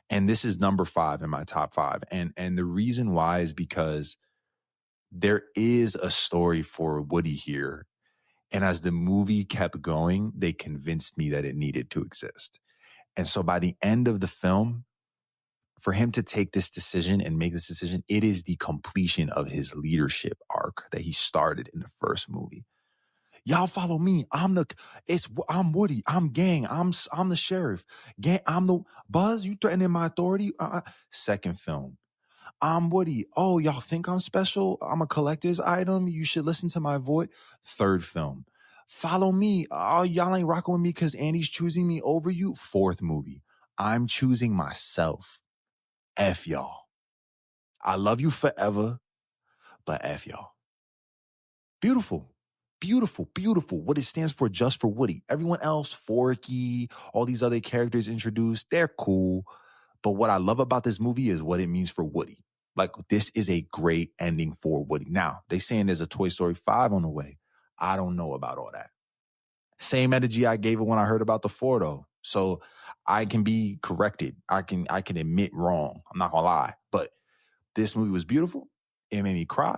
And this is number 5 in my top 5. And the reason why is because there is a story for Woody here. And as the movie kept going, they convinced me that it needed to exist. And so by the end of the film, for him to take this decision and make this decision, it is the completion of his leadership arc that he started in the first movie. Y'all follow me. I'm Woody. I'm gang. I'm the sheriff. Gang. I'm the Buzz. You threatening my authority? Second film. I'm Woody. Oh, y'all think I'm special? I'm a collector's item. You should listen to my voice. Third film. Follow me. Oh, y'all ain't rocking with me because Andy's choosing me over you. Fourth movie. I'm choosing myself. F y'all. I love you forever, but F y'all. Beautiful. Beautiful, beautiful. What it stands for, just for Woody. Everyone else, Forky, all these other characters introduced, they're cool. But what I love about this movie is what it means for Woody. Like, this is a great ending for Woody. Now, they saying there's a Toy Story 5 on the way. I don't know about all that. Same energy I gave it when I heard about the 4, though. So I can be corrected. I can admit wrong. I'm not gonna lie. But this movie was beautiful. It made me cry.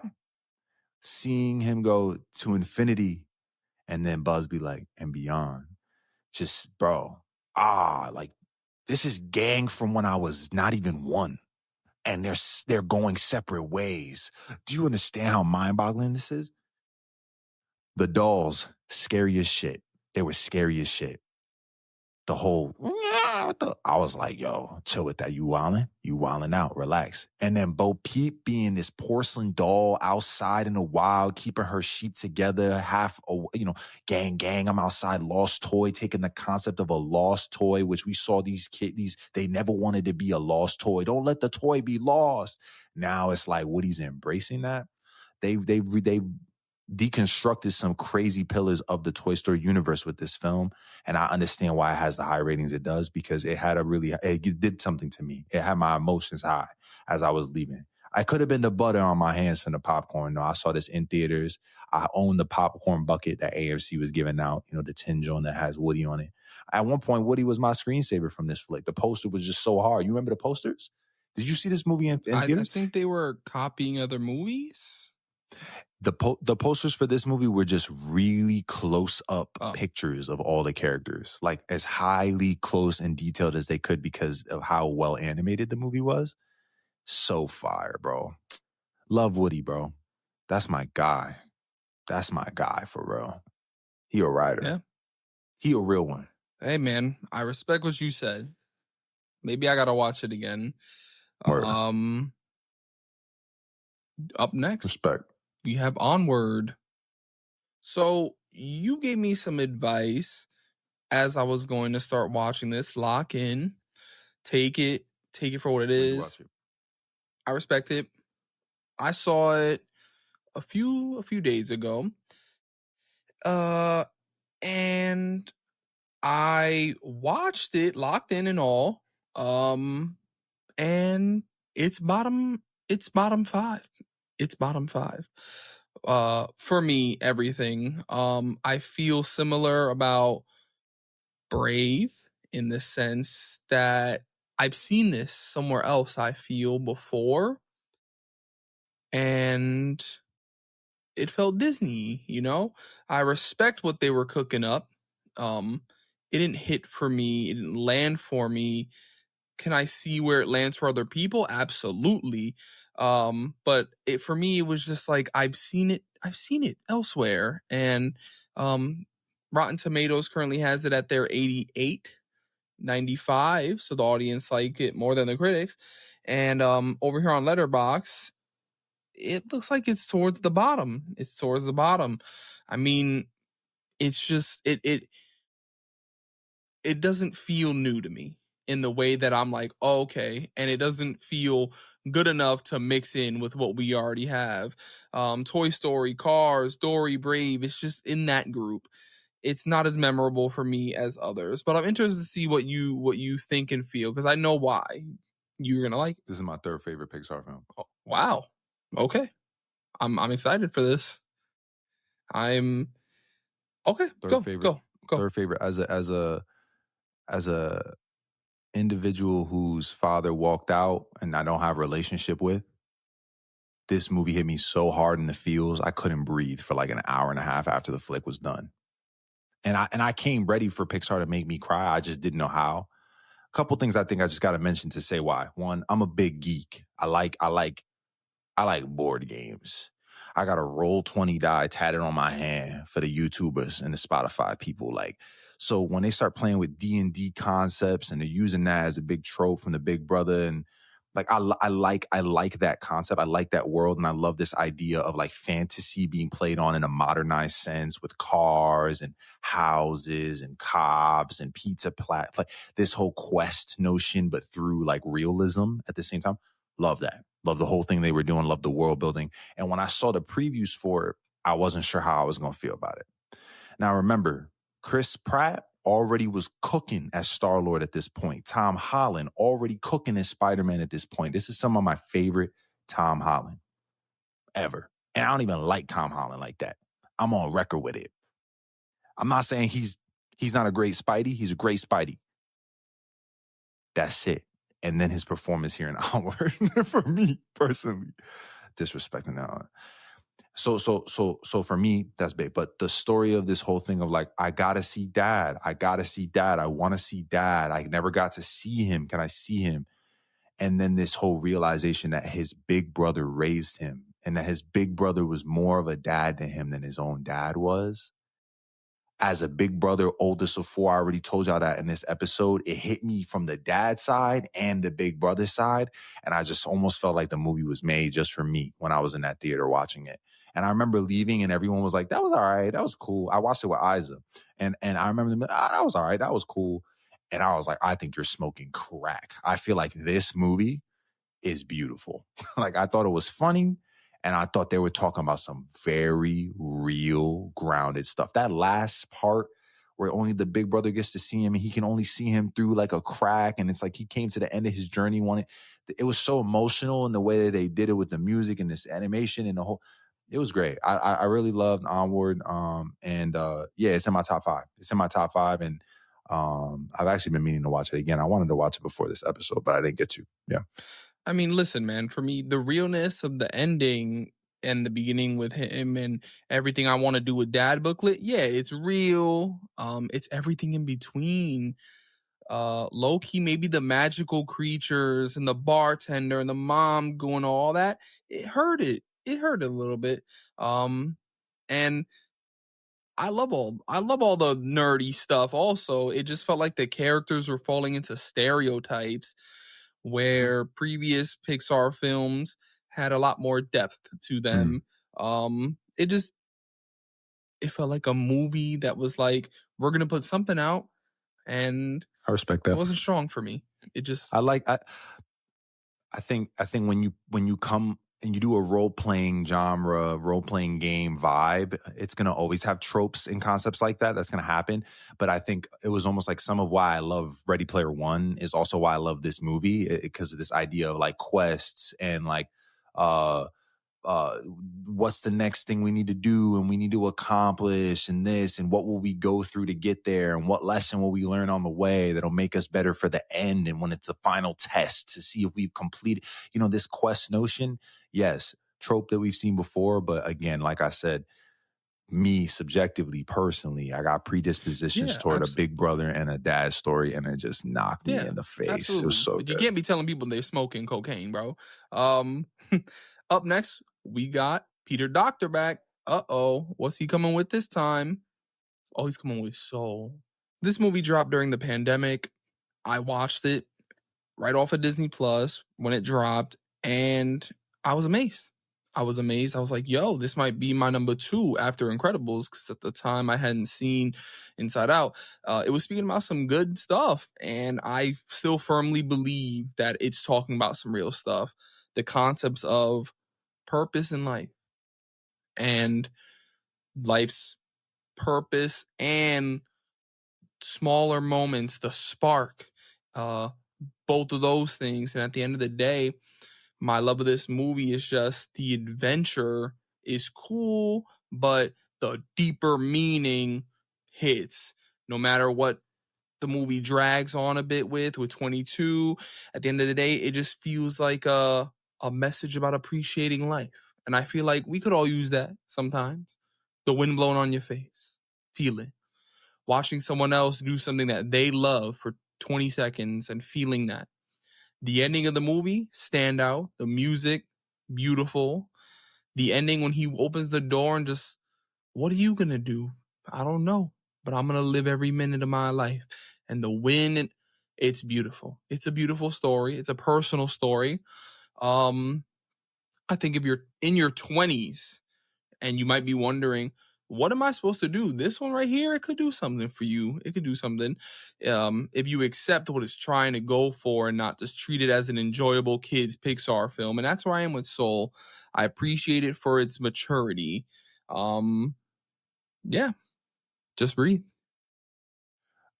Seeing him go to infinity and then Buzz be like, and beyond. Just, bro, like, this is gang from when I was not even 1. And they're going separate ways. Do you understand how mind-boggling this is? The dolls, scary as shit. They were scary as shit. The whole, I was like, yo, chill with that. You wildin' out, relax. And then Bo Peep being this porcelain doll outside in the wild, keeping her sheep together, gang, I'm outside, lost toy, taking the concept of a lost toy, which we saw these kids, they never wanted to be a lost toy. Don't let the toy be lost. Now it's like Woody's embracing that. They deconstructed some crazy pillars of the Toy Story universe with this film. And I understand why it has the high ratings it does, because it did something to me. It had my emotions high as I was leaving. I could have been the butter on my hands from the popcorn. No, I saw this in theaters. I owned the popcorn bucket that AMC was giving out, the tin joint that has Woody on it. At one point, Woody was my screensaver from this flick. The poster was just so hard. You remember the posters? Did you see this movie in theaters? I think they were copying other movies. The posters for this movie were just really close up pictures of all the characters, like as highly close and detailed as they could because of how well animated the movie was. So fire, bro. Love Woody, bro. That's my guy. That's my guy for real. He a writer. Yeah. He a real one. Hey, man, I respect what you said. Maybe I gotta watch it again. Word. Up next. Respect. We have Onward. So you gave me some advice as I was going to start watching this. Lock in, take it for what it is. I respect it. I saw it a few days ago, and I watched it locked in and all. And it's bottom 5. It's bottom 5. For me, everything. I feel similar about Brave in the sense that I've seen this somewhere else, I feel, before, and it felt Disney, you know? I respect what they were cooking up. It didn't hit for me, it didn't land for me. Can I see where it lands for other people? Absolutely. But for me, it was just like I've seen it elsewhere. And Rotten Tomatoes currently has it at their 88.95, so the audience like it more than the critics. And over here on Letterbox, it looks like it's towards the bottom. It's towards the bottom. I mean, it's just it doesn't feel new to me in the way that I'm like, oh, okay, and it doesn't feel good enough to mix in with what we already have. Toy Story, Cars, Dory, Brave, it's just in that group. It's not as memorable for me as others, but I'm interested to see what you think and feel because I know why you're gonna like it. This is my third favorite Pixar film. Oh, wow. Okay. I'm excited for this. I'm okay. Third favorite. Go. Third favorite as a individual whose father walked out and I don't have a relationship with. This movie hit me so hard in the feels I couldn't breathe for like an hour and a half after the flick was done. And I came ready for Pixar to make me cry. I just didn't know how. A couple things I think I just got to mention to say why. One, I'm a big geek. I like board games. I got a Roll20 die tatted on my hand for the YouTubers and the Spotify people. Like, so when they start playing with D&D concepts and they're using that as a big trope from the Big Brother, and like I like that concept. I like that world, and I love this idea of like fantasy being played on in a modernized sense with cars and houses and cobs and like this whole quest notion, but through like realism at the same time. Love that. Love the whole thing they were doing. Love the world building. And when I saw the previews for it, I wasn't sure how I was going to feel about it. Now, remember, Chris Pratt already was cooking as Star-Lord at this point. Tom Holland already cooking as Spider-Man at this point. This is some of my favorite Tom Holland ever. And I don't even like Tom Holland like that. I'm on record with it. I'm not saying he's not a great Spidey. He's a great Spidey. That's it. And then his performance here in Onward, for me personally, disrespecting that. So for me, that's big. But the story of this whole thing of like, I gotta see dad. I want to see dad. I never got to see him. Can I see him? And then this whole realization that his big brother raised him and that his big brother was more of a dad to him than his own dad was. As a big brother, oldest of four, I already told y'all that in this episode, it hit me from the dad side and the big brother side. And I just almost felt like the movie was made just for me when I was in that theater watching it. And I remember leaving and everyone was like, that was all right. That was cool. I watched it with Isa. And I remember them, that was all right. That was cool. And I was like, I think you're smoking crack. I feel like this movie is beautiful. Like I thought it was funny. And I thought they were talking about some very real grounded stuff. That last part where only the big brother gets to see him and he can only see him through like a crack. And it's like he came to the end of his journey. It was so emotional in the way that they did it with the music and this animation and the whole, it was great. I really loved Onward. Yeah, it's in my top 5. It's in my top 5. And I've actually been meaning to watch it again. I wanted to watch it before this episode, but I didn't get to. Yeah. I mean, listen, man, for me, the realness of the ending and the beginning with him and everything I want to do with dad booklet, yeah, it's real. It's everything in between. Low key, maybe the magical creatures and the bartender and the mom going all that. It hurt it. It hurt a little bit. And I love all the nerdy stuff also. It just felt like the characters were falling into stereotypes where previous Pixar films had a lot more depth to them. It felt like a movie that was like, we're going to put something out, and I respect that. It wasn't strong for me. It just I think when you come and you do a role-playing genre, role-playing game vibe, it's going to always have tropes and concepts like that. That's going to happen. But I think it was almost like some of why I love Ready Player One is also why I love this movie, because of this idea of like quests and like, uh, what's the next thing we need to do and we need to accomplish and this and what will we go through to get there and what lesson will we learn on the way that'll make us better for the end and when it's the final test to see if we've completed, this quest notion. Yes, trope that we've seen before, but again, like I said, me subjectively, personally, I got predispositions Yeah, toward a big brother and a dad story, and it just knocked me yeah, in the face. It was absolutely. so But you good. can't be telling people they're smoking cocaine, bro. Up next, we got Peter Doctor back. Uh-oh. What's he coming with this time? Oh, he's coming with Soul. This movie dropped during the pandemic. I watched it right off of Disney Plus when it dropped, and I was amazed. I was amazed. I was like, yo, this might be my number 2 after Incredibles, because at the time I hadn't seen Inside Out. It was speaking about some good stuff, and I still firmly believe that it's talking about some real stuff. The concepts of purpose in life and life's purpose and smaller moments, the spark, both of those things. And at the end of the day, my love of this movie is just the adventure is cool, but the deeper meaning hits. No matter what the movie drags on a bit with 22, at the end of the day, it just feels like a message about appreciating life. And I feel like we could all use that sometimes. The wind blowing on your face. Feel it. Watching someone else do something that they love for 20 seconds and feeling that. The ending of the movie, stand out. The music, beautiful. The ending when he opens the door and just, what are you going to do? I don't know, but I'm going to live every minute of my life. And the win, it's beautiful. It's a beautiful story. It's a personal story. I think if you're in your 20s and you might be wondering, what am I supposed to do? This one right here, it could do something for you. It could do something if you accept what it's trying to go for and not just treat it as an enjoyable kids Pixar film. And that's where I am with Soul. I appreciate it for its maturity. Yeah, just breathe.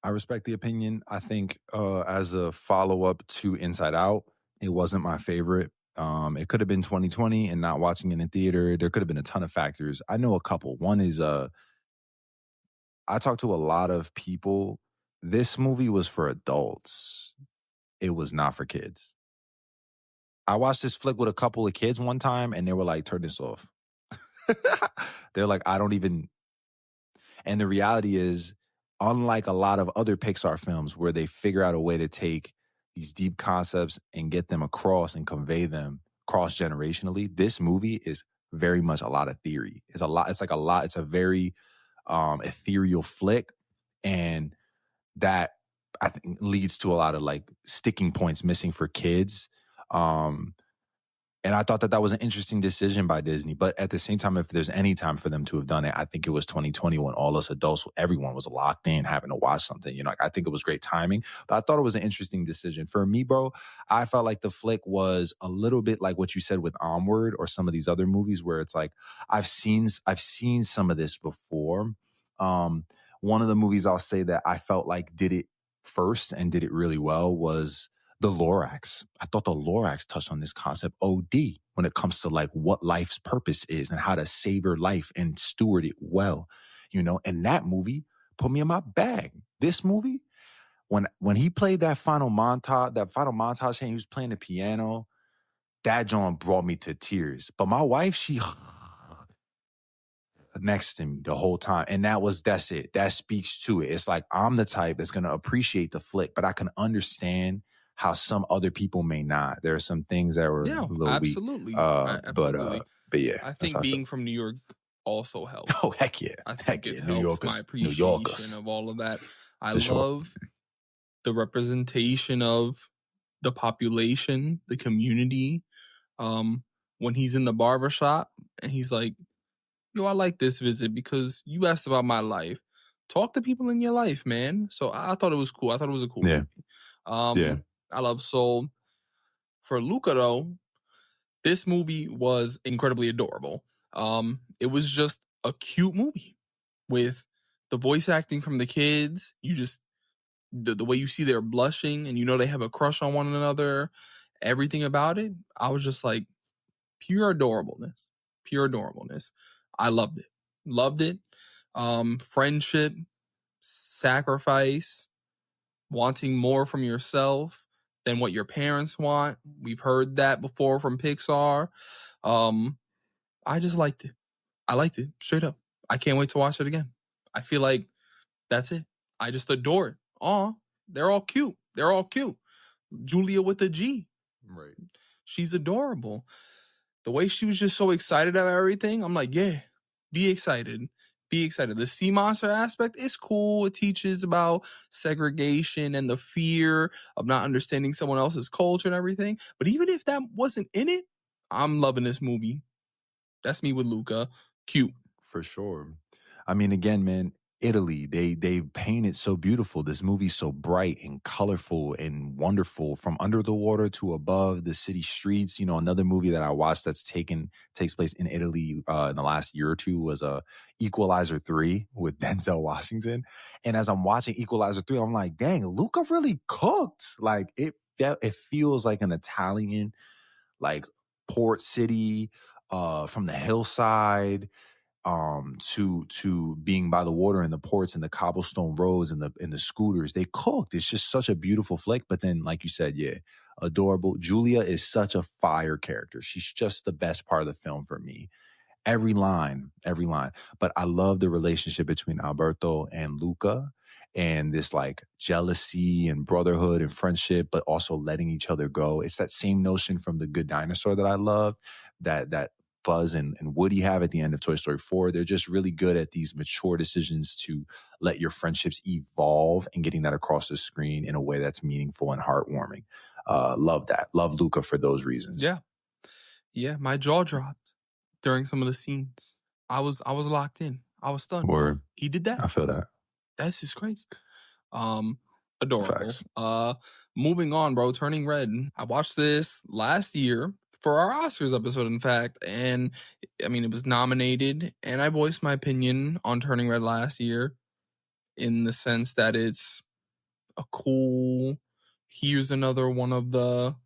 I respect the opinion. I think as a follow-up to Inside Out, it wasn't my favorite. It could have been 2020 and not watching it in theater. There could have been a ton of factors. I know a couple. One is I talked to a lot of people. This movie was for adults. It was not for kids. I watched this flick with a couple of kids one time and they were like, turn this off. They're like, I don't even. And the reality is, unlike a lot of other Pixar films where they figure out a way to take these deep concepts and get them across and convey them cross generationally, this movie is very much a lot of theory. It's a very ethereal flick. And that I think leads to a lot of like sticking points missing for kids. And I thought that was an interesting decision by Disney. But at the same time, if there's any time for them to have done it, I think it was 2020 when all us adults, everyone was locked in having to watch something. I think it was great timing. But I thought it was an interesting decision. For me, bro, I felt like the flick was a little bit like what you said with Onward or some of these other movies where it's like, I've seen some of this before. One of the movies I'll say that I felt like did it first and did it really well was The Lorax. I thought The Lorax touched on this concept OD when it comes to like what life's purpose is and how to savor life and steward it well, and that movie put me in my bag. This movie, when he played that final montage and he was playing the piano, that John brought me to tears. But my wife, she next to me the whole time. And that's it. That speaks to it. It's like, I'm the type that's going to appreciate the flick, but I can understand how some other people may not. There are some things that were a little absolutely. weak. But yeah. I think being from New York also helps. Oh, heck yeah. I think it New helps Yorkers, my New appreciation Yorkers. of all of that. I For love the representation of the population, the community. When he's in the barbershop and he's like, yo, I like this visit because you asked about my life. Talk to people in your life, man. So I thought it was cool. I thought it was a cool movie. Yeah. I love Soul. For Luca, though, This movie was incredibly adorable. It was just a cute movie with the voice acting from the kids. You just the way you see they're blushing and you know they have a crush on one another. Everything about it, I was just like pure adorableness, pure adorableness. I loved it, loved it. Friendship, sacrifice, wanting more from yourself than what your parents want. We've heard that before from Pixar. Um, I just liked it. I liked it straight up. I can't wait to watch it again. I feel like that's it. I just adore it. Aw, they're all cute. They're all cute. Julia with a G. Right. She's adorable. The way she was just so excited about everything, I'm like, yeah, be excited. Be excited. The sea monster aspect is cool. It teaches about segregation and the fear of not understanding someone else's culture and everything. But even if that wasn't in it, I'm loving this movie. That's me with Luca. Cute. For sure. I mean, again, man, Italy, they paint it so beautiful. This movie's so bright and colorful and wonderful from under the water to above the city streets. You know, another movie that I watched takes place in Italy in the last year or two was Equalizer 3 with Denzel Washington. And as I'm watching Equalizer 3, I'm like, dang, Luca really cooked. Like it feels like an Italian, like port city, from the hillside, to being by the water and the ports and the cobblestone roads and the scooters. They cooked. It's just such a beautiful flick. But then, like you said, yeah, adorable. Julia is such a fire character. She's just the best part of the film for me. Every line, every line. But I love the relationship between Alberto and Luca and this like jealousy and brotherhood and friendship, but also letting each other go. It's that same notion from The Good Dinosaur that I love, that Buzz and Woody have at the end of Toy Story 4. They're just really good at these mature decisions to let your friendships evolve and getting that across the screen in a way that's meaningful and heartwarming. Love that. Love Luca for those reasons. Yeah. Yeah. My jaw dropped during some of the scenes. I was locked in. I was stunned. Word. He did that. I feel that. That's just crazy. Adorable. Facts. Moving on, bro. Turning Red. I watched this last year for our Oscars episode, in fact, and I mean, it was nominated, and I voiced my opinion on Turning Red last year in the sense that it's a cool, here's another one of the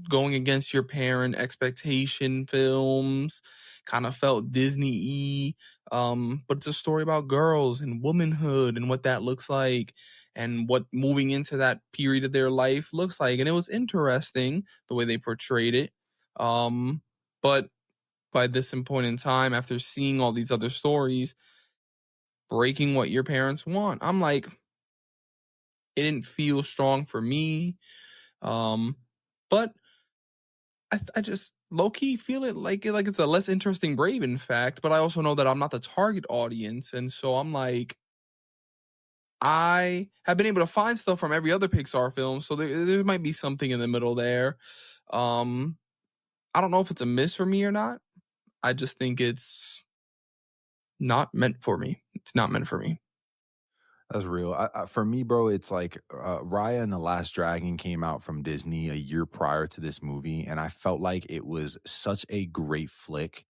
going against your parent expectation films. Kind of felt Disney-y, but it's a story about girls and womanhood and what that looks like and what moving into that period of their life looks like. And it was interesting the way they portrayed it. But by this point in time, after seeing all these other stories, breaking what your parents want, I'm like, it didn't feel strong for me. But I just low-key feel it like it's a less interesting Brave, in fact, but I also know that I'm not the target audience, and so I'm like, I have been able to find stuff from every other Pixar film, so there might be something in the middle there. I don't know if it's a miss for me or not. I just think it's not meant for me. It's not meant for me. That's real. For me, bro, it's like Raya and the Last Dragon came out from Disney a year prior to this movie, and I felt like it was such a great flick.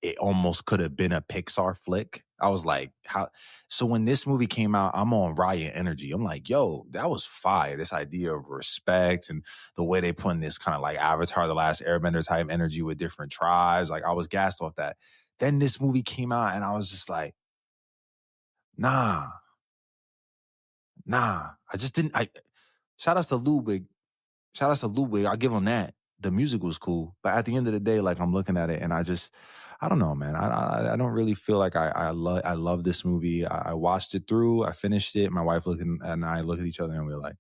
It almost could have been a Pixar flick. I was like, how? So when this movie came out, I'm on Raya energy. I'm like, yo, that was fire. This idea of respect and the way they put in this kind of like Avatar, The Last Airbender type energy with different tribes. Like I was gassed off that. Then this movie came out, and I was just like, nah. I just didn't. Shout outs to Ludwig. I'll give him that. The music was cool, but at the end of the day, like I'm looking at it, and I don't know, man. I don't really feel like I love this movie. I watched it through. I finished it. My wife and I looked at each other, and we were like,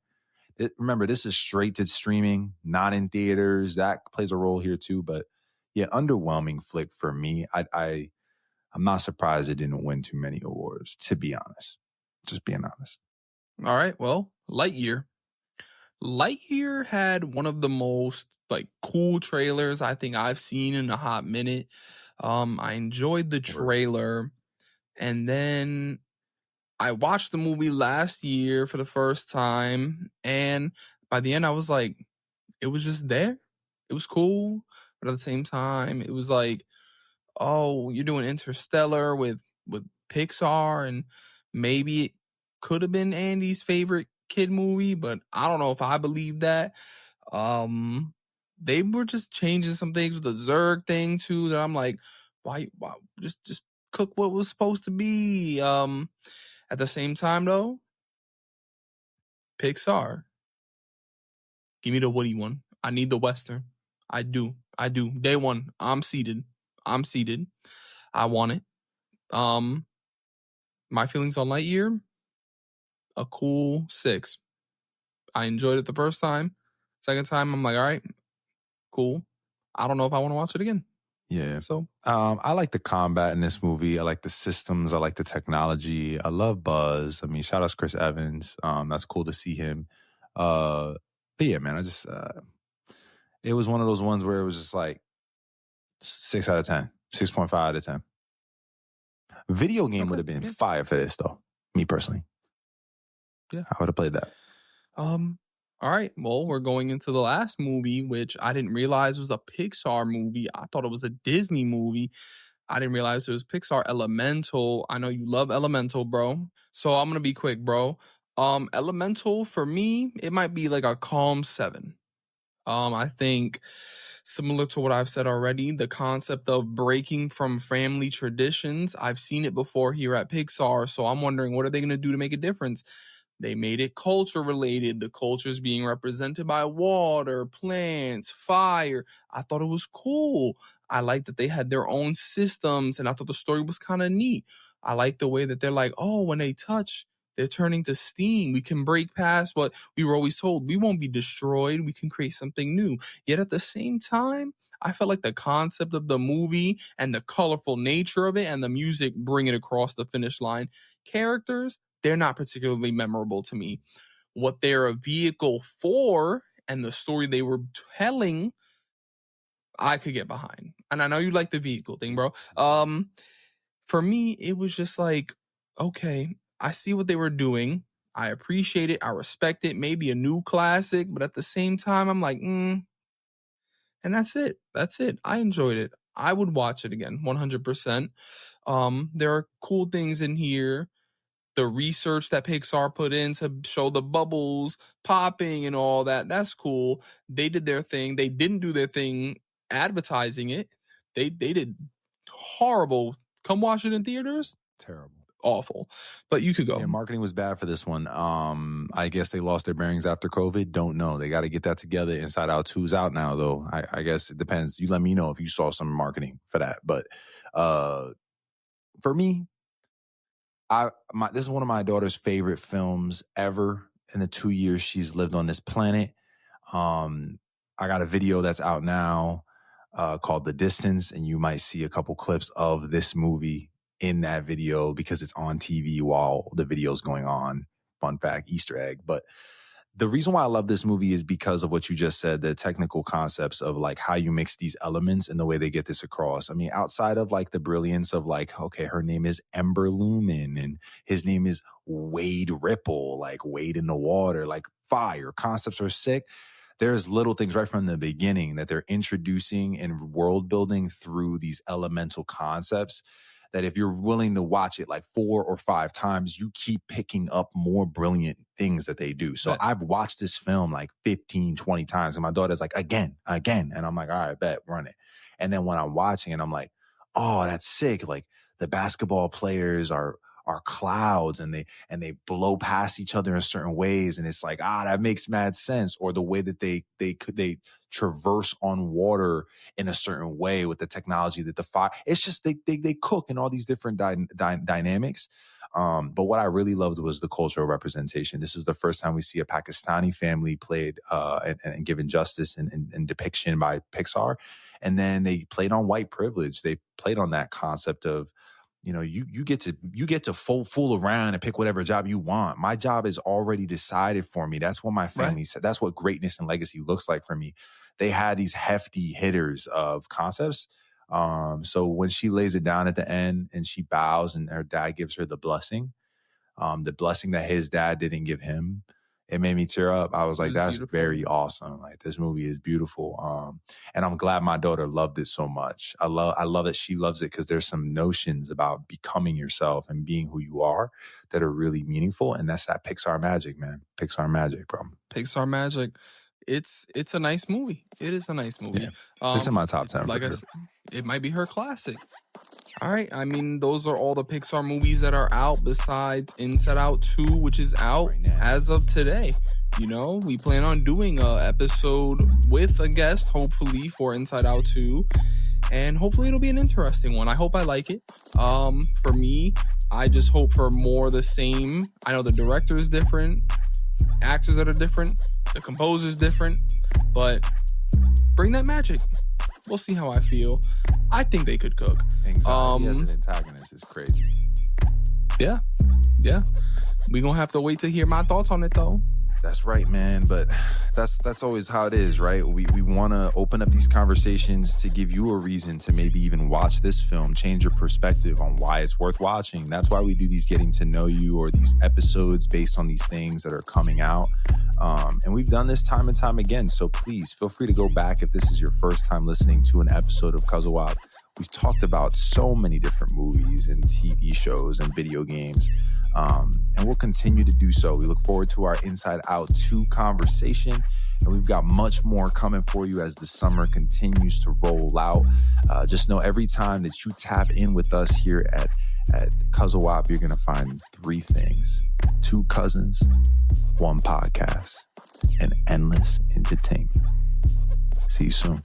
remember, this is straight to streaming, not in theaters. That plays a role here too. But yeah, underwhelming flick for me. I'm not surprised it didn't win too many awards, to be honest. Just being honest. All right, well, Lightyear. Lightyear had one of the most like cool trailers I think I've seen in a hot minute. I enjoyed the trailer, and then I watched the movie last year for the first time, and by the end I was like, it was just there. It was cool. But at the same time, it was like, oh, you're doing Interstellar with Pixar, and maybe it could have been Andy's favorite kid movie, but I don't know if I believe that. Um, they were just changing some things with the Zerg thing too. That I'm like, why just cook what was supposed to be. At the same time though, Pixar, give me the Woody one. I need the Western. I do. Day one, I'm seated. I want it. My feelings on Lightyear, a cool 6. I enjoyed it the first time. Second time, I'm like, all right, cool. I don't know if I want to watch it again. Yeah. So I like the combat in this movie. I like the systems. I like the technology. I love Buzz. I mean, shout out to Chris Evans. That's cool to see him. But yeah, man, I just it was one of those ones where it was just like 6 out of 10, 6.5 out of 10. Video game would have been fire for this though. Me personally. Yeah. I would have played that. All right. Well, we're going into the last movie, which I didn't realize was a Pixar movie. I thought it was a Disney movie. I didn't realize it was Pixar. Elemental. I know you love Elemental, bro. So I'm gonna be quick, bro. Elemental for me, it might be like a calm 7. I think similar to what I've said already, the concept of breaking from family traditions. I've seen it before here at Pixar, so I'm wondering what are they gonna do to make a difference? They made it culture related. The cultures being represented by water, plants, fire. I thought it was cool. I liked that they had their own systems, and I thought the story was kind of neat. I like the way that they're like, oh, when they touch, they're turning to steam. We can break past what we were always told. We won't be destroyed. We can create something new. Yet at the same time, I felt like the concept of the movie and the colorful nature of it and the music bring it across the finish line. Characters, they're not particularly memorable to me. What they're a vehicle for and the story they were telling, I could get behind. And I know you like the vehicle thing, bro. For me, it was just like, okay, I see what they were doing. I appreciate it. I respect it. Maybe a new classic, but at the same time, I'm like, and that's it. That's it. I enjoyed it. I would watch it again, 100%. There are cool things in here. The research that Pixar put in to show the bubbles popping and all that, that's cool. They did their thing. They didn't do their thing advertising it. They did horrible. Come watch it in theaters. Terrible. Awful. But you could go. Yeah, marketing was bad for this one. I guess they lost their bearings after COVID. Don't know. They got to get that together. Inside Out 2's out now, though. I guess it depends. You let me know if you saw some marketing for that. But for me, this is one of my daughter's favorite films ever in the 2 years she's lived on this planet. I got a video that's out now called The Distance, and you might see a couple clips of this movie in that video because it's on TV while the video's going on. Fun fact, Easter egg. But the reason why I love this movie is because of what you just said, the technical concepts of like how you mix these elements and the way they get this across. I mean, outside of like the brilliance of like, okay, her name is Ember Lumen and his name is Wade Ripple, like Wade in the water, like fire. Concepts are sick. There's little things right from the beginning that they're introducing and world building through these elemental concepts that if you're willing to watch it like 4 or 5 times, you keep picking up more brilliant things that they do. So I've watched this film like 15, 20 times and my daughter's like, again. And I'm like, all right, bet, run it. And then when I'm watching it, I'm like, oh, that's sick. Like the basketball players are clouds and they blow past each other in certain ways. And it's like, that makes mad sense. Or the way that they traverse on water in a certain way with the technology that the fire, it's just, they cook in all these different dynamics. But what I really loved was the cultural representation. This is the first time we see a Pakistani family played, and given justice and depiction by Pixar. And then they played on white privilege. They played on that concept of, you know, you get to fool around and pick whatever job you want. My job is already decided for me. That's what my family said. That's what greatness and legacy looks like for me. They had these hefty hitters of concepts. So when she lays it down at the end and she bows and her dad gives her the blessing that his dad didn't give him, It made me tear up. I was like, that's beautiful. very awesome. Like, this movie is beautiful. And I'm glad my daughter loved it so much. I love that she loves it because there's some notions about becoming yourself and being who you are that are really meaningful. And that's that Pixar magic, man. Pixar magic, bro. Pixar magic. It's a nice movie. It is a nice movie. Yeah. It's in my top 10. Like I said, it might be her classic. All right. I mean, those are all the Pixar movies that are out besides Inside Out 2, which is out Right now. as of today. You know, we plan on doing a episode with a guest, hopefully, for Inside Out 2. And hopefully it'll be an interesting one. I hope I like it. For me, I just hope for more of the same. I know the director is different, actors that are different, the composer's different, but bring that magic. We'll see how I feel. I think they could cook. Anxiety as an antagonist is crazy. Yeah. We're going to have to wait to hear my thoughts on it, though. That's right, man. But that's always how it is, right? We want to open up these conversations to give you a reason to maybe even watch this film, change your perspective on why it's worth watching. That's why we do these getting to know you or these episodes based on these things that are coming out. And we've done this time and time again. So please feel free to go back if this is your first time listening to an episode of Cuzzo-Op. We've talked about so many different movies and TV shows and video games. And we'll continue to do so. We look forward to our Inside Out 2 conversation. And we've got much more coming for you as the summer continues to roll out. Just know every time that you tap in with us here at Cuzzo-Op, you're going to find 3 things: 2 cousins, 1 podcast, and endless entertainment. See you soon.